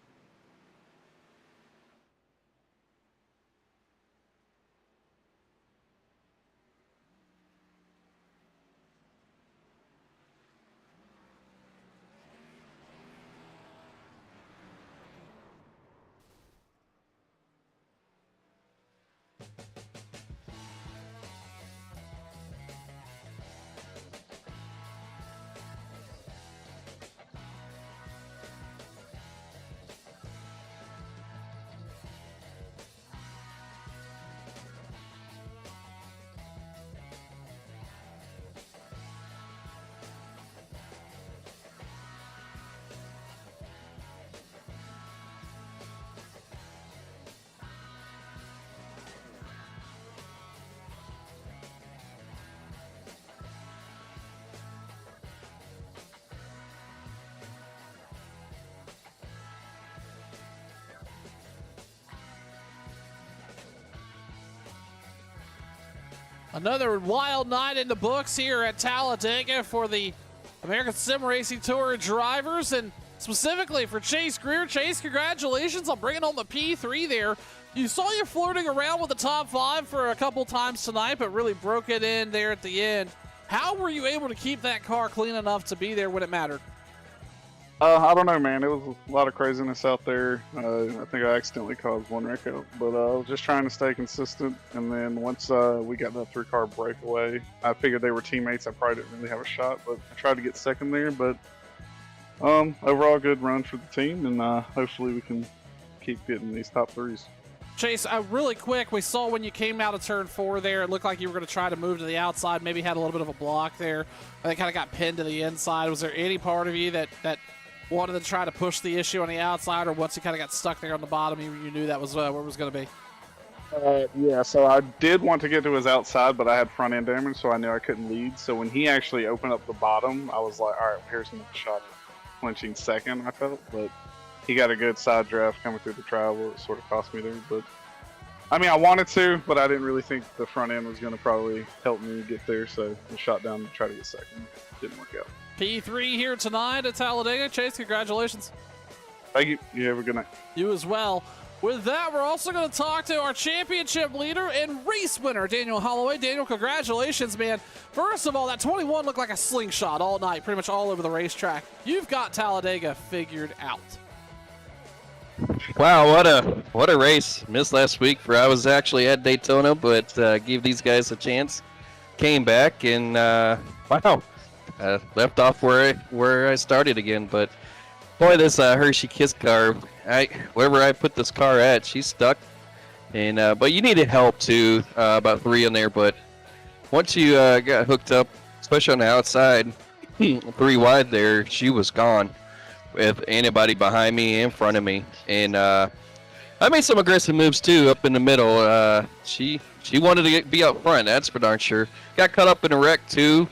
Another wild night in the books here at Talladega for the American Sim Racing Tour drivers, and specifically for Chase Greer. Chase, congratulations on bringing home the P3 there. You saw you flirting around with the top 5 for a couple times tonight, but really broke it in there at the end. How were you able to keep that car clean enough to be there when it mattered? I don't know, man. It was a lot of craziness out there. I think I accidentally caused one wreck out, but I was just trying to stay consistent. And then once we got that 3-car breakaway, I figured they were teammates. I probably didn't really have a shot, but I tried to get second there. But Overall, good run for the team, and hopefully we can keep getting these top threes. Chase, really quick, we saw when you came out of turn 4 there, it looked like you were going to try to move to the outside, maybe had a little bit of a block there. They kind of got pinned to the inside. Was there any part of you that wanted to try to push the issue on the outside, or once you kind of got stuck there on the bottom, you knew that was where it was going to be? Yeah, so I did want to get to his outside, but I had front end damage, so I knew I couldn't lead. So when he actually opened up the bottom, I was like, all right, here's another shot. Clinching second, I felt, but he got a good side draft coming through the travel. It sort of cost me there, but I mean, I wanted to, but I didn't really think the front end was going to probably help me get there, so I shot down to try to get second. Didn't work out. P3 here tonight at Talladega. Chase, congratulations. Thank you. You have a good night. You as well. With that, we're also going to talk to our championship leader and race winner, Daniel Holloway. Daniel, congratulations, man. First of all, that 21 looked like a slingshot all night, pretty much all over the racetrack. You've got Talladega figured out. Wow, what a race. Missed last week for I was actually at Daytona, but gave these guys a chance. Came back and wow, left off where I started again. But boy, this Hershey Kiss car, wherever I put this car at, she's stuck. And but you needed help too, about 3 in there. But once you got hooked up, especially on the outside, 3 wide there, she was gone. With anybody behind me in front of me, and I made some aggressive moves too up in the middle. She wanted to be up front, that's for darn sure. Got caught up in a wreck too,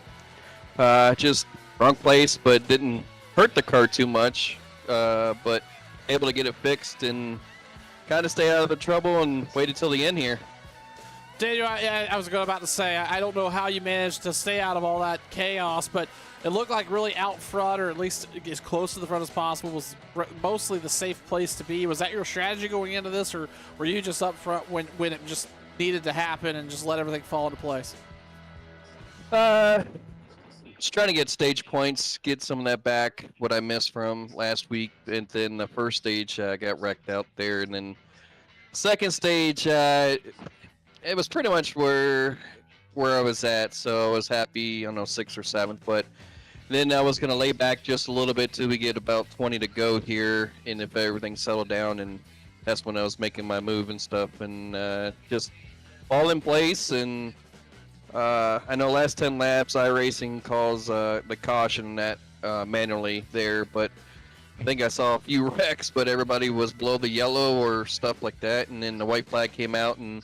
just wrong place, but didn't hurt the car too much. But able to get it fixed and kind of stay out of the trouble and waited till the end here. Daniel, I was about to say, I don't know how you managed to stay out of all that chaos, but it looked like really out front, or at least as close to the front as possible, was mostly the safe place to be. Was that your strategy going into this, or were you just up front when it just needed to happen and just let everything fall into place? Just trying to get stage points, get some of that back, what I missed from last week. And then the first stage, I got wrecked out there. And then second stage, it was pretty much where I was at. So I was happy, I don't know, 6th or 7th. But then I was going to lay back just a little bit till we get about 20 to go here. And if everything settled down, and that's when I was making my move and stuff. And just all in place. And I know last 10 laps, iRacing calls the caution that manually there. But I think I saw a few wrecks, but everybody was below the yellow or stuff like that. And then the white flag came out, and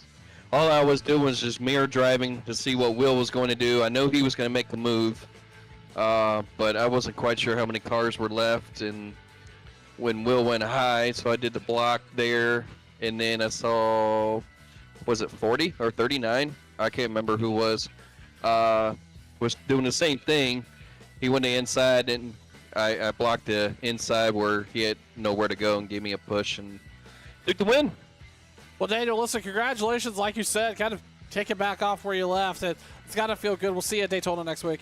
all I was doing was just mirror driving to see what Will was going to do. I know he was going to make a move, but I wasn't quite sure how many cars were left. And when Will went high, so I did the block there. And then I saw, was it 40 or 39? I can't remember who was doing the same thing. He went to the inside, and I blocked the inside where he had nowhere to go and gave me a push and took the win. Well, Daniel, listen, congratulations. Like you said, kind of take it back off where you left. It's got to feel good. We'll see you at Daytona next week.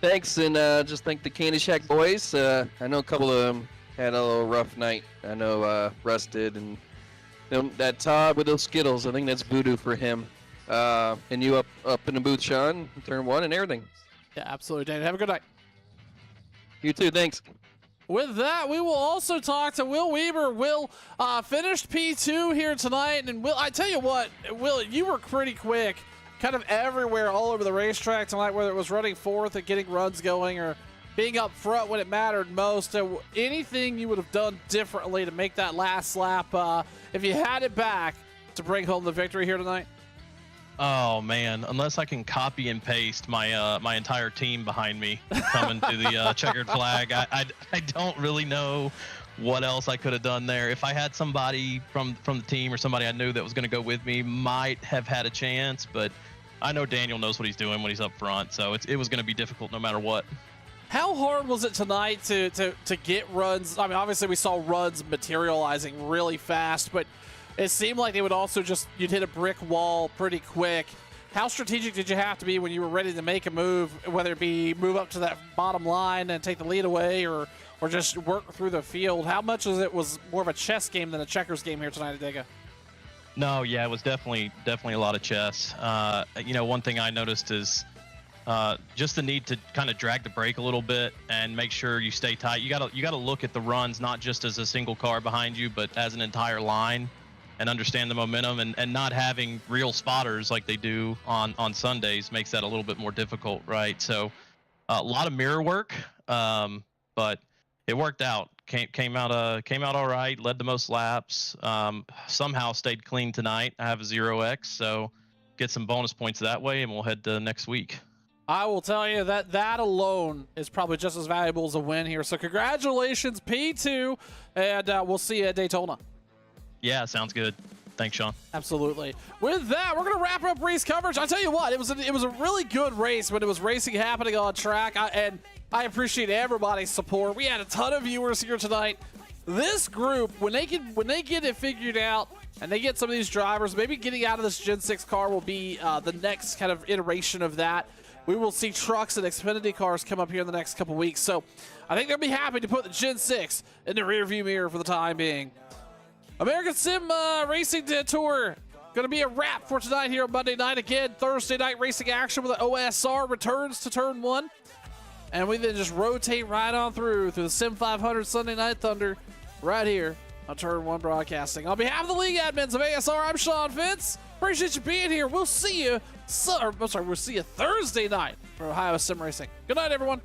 Thanks, and just thank the Candy Shack boys. I know a couple of them had a little rough night. I know Russ did, and that Todd with those Skittles, I think that's voodoo for him. And you up in the booth, Sean, turn 1 and everything. Yeah, absolutely, Daniel. Have a good night. You too, thanks. With that, we will also talk to Will Weber. Will finished P2 here tonight, and Will, I tell you what, Will, you were pretty quick, kind of everywhere, all over the racetrack tonight, whether it was running fourth and getting runs going or being up front when it mattered most. Anything you would have done differently to make that last lap, if you had it back, to bring home the victory here tonight? Oh man, unless I can copy and paste my my entire team behind me coming to the checkered flag, I don't really know what else I could have done there. If I had somebody from the team or somebody I knew that was going to go with me, might have had a chance, but I know Daniel knows what he's doing when he's up front, so it was going to be difficult no matter what. How hard was it tonight to get runs? I mean, obviously we saw runs materializing really fast, but it seemed like they would also you'd hit a brick wall pretty quick. How strategic did you have to be when you were ready to make a move, whether it be move up to that bottom line and take the lead away, or just work through the field? How much of it was more of a chess game than a checkers game here tonight at Dega? No, yeah, it was definitely a lot of chess. You know, one thing I noticed is just the need to kind of drag the brake a little bit and make sure you stay tight. You gotta look at the runs not just as a single car behind you, but as an entire line, and understand the momentum. And not having real spotters like they do on Sundays makes that a little bit more difficult, right? So a lot of mirror work, but it worked out. Came out all right. Led the most laps. Somehow stayed clean tonight. I have a 0x, so get some bonus points that way, and we'll head to next week. I will tell you that alone is probably just as valuable as a win here. So congratulations, P2, and we'll see you at Daytona. Yeah, sounds good. Thanks, Sean. Absolutely. With that, we're going to wrap up race coverage. I'll tell you what, it was a really good race when it was racing happening on track, and I appreciate everybody's support. We had a ton of viewers here tonight. This group, when they get it figured out and they get some of these drivers, maybe getting out of this Gen 6 car will be the next kind of iteration of that. We will see trucks and Xfinity cars come up here in the next couple weeks. So I think they'll be happy to put the Gen 6 in the rearview mirror for the time being. American Sim Racing Tour going to be a wrap for tonight here on Monday night. Again, Thursday night racing action with the OSR returns to turn 1. And we then just rotate right on through the Sim 500 Sunday Night Thunder right here on Turn 1 Broadcasting. On behalf of the league admins of ASR, I'm Sean Fitz. Appreciate you being here. We'll see you, we'll see you Thursday night for Ohio Sim Racing. Good night, everyone.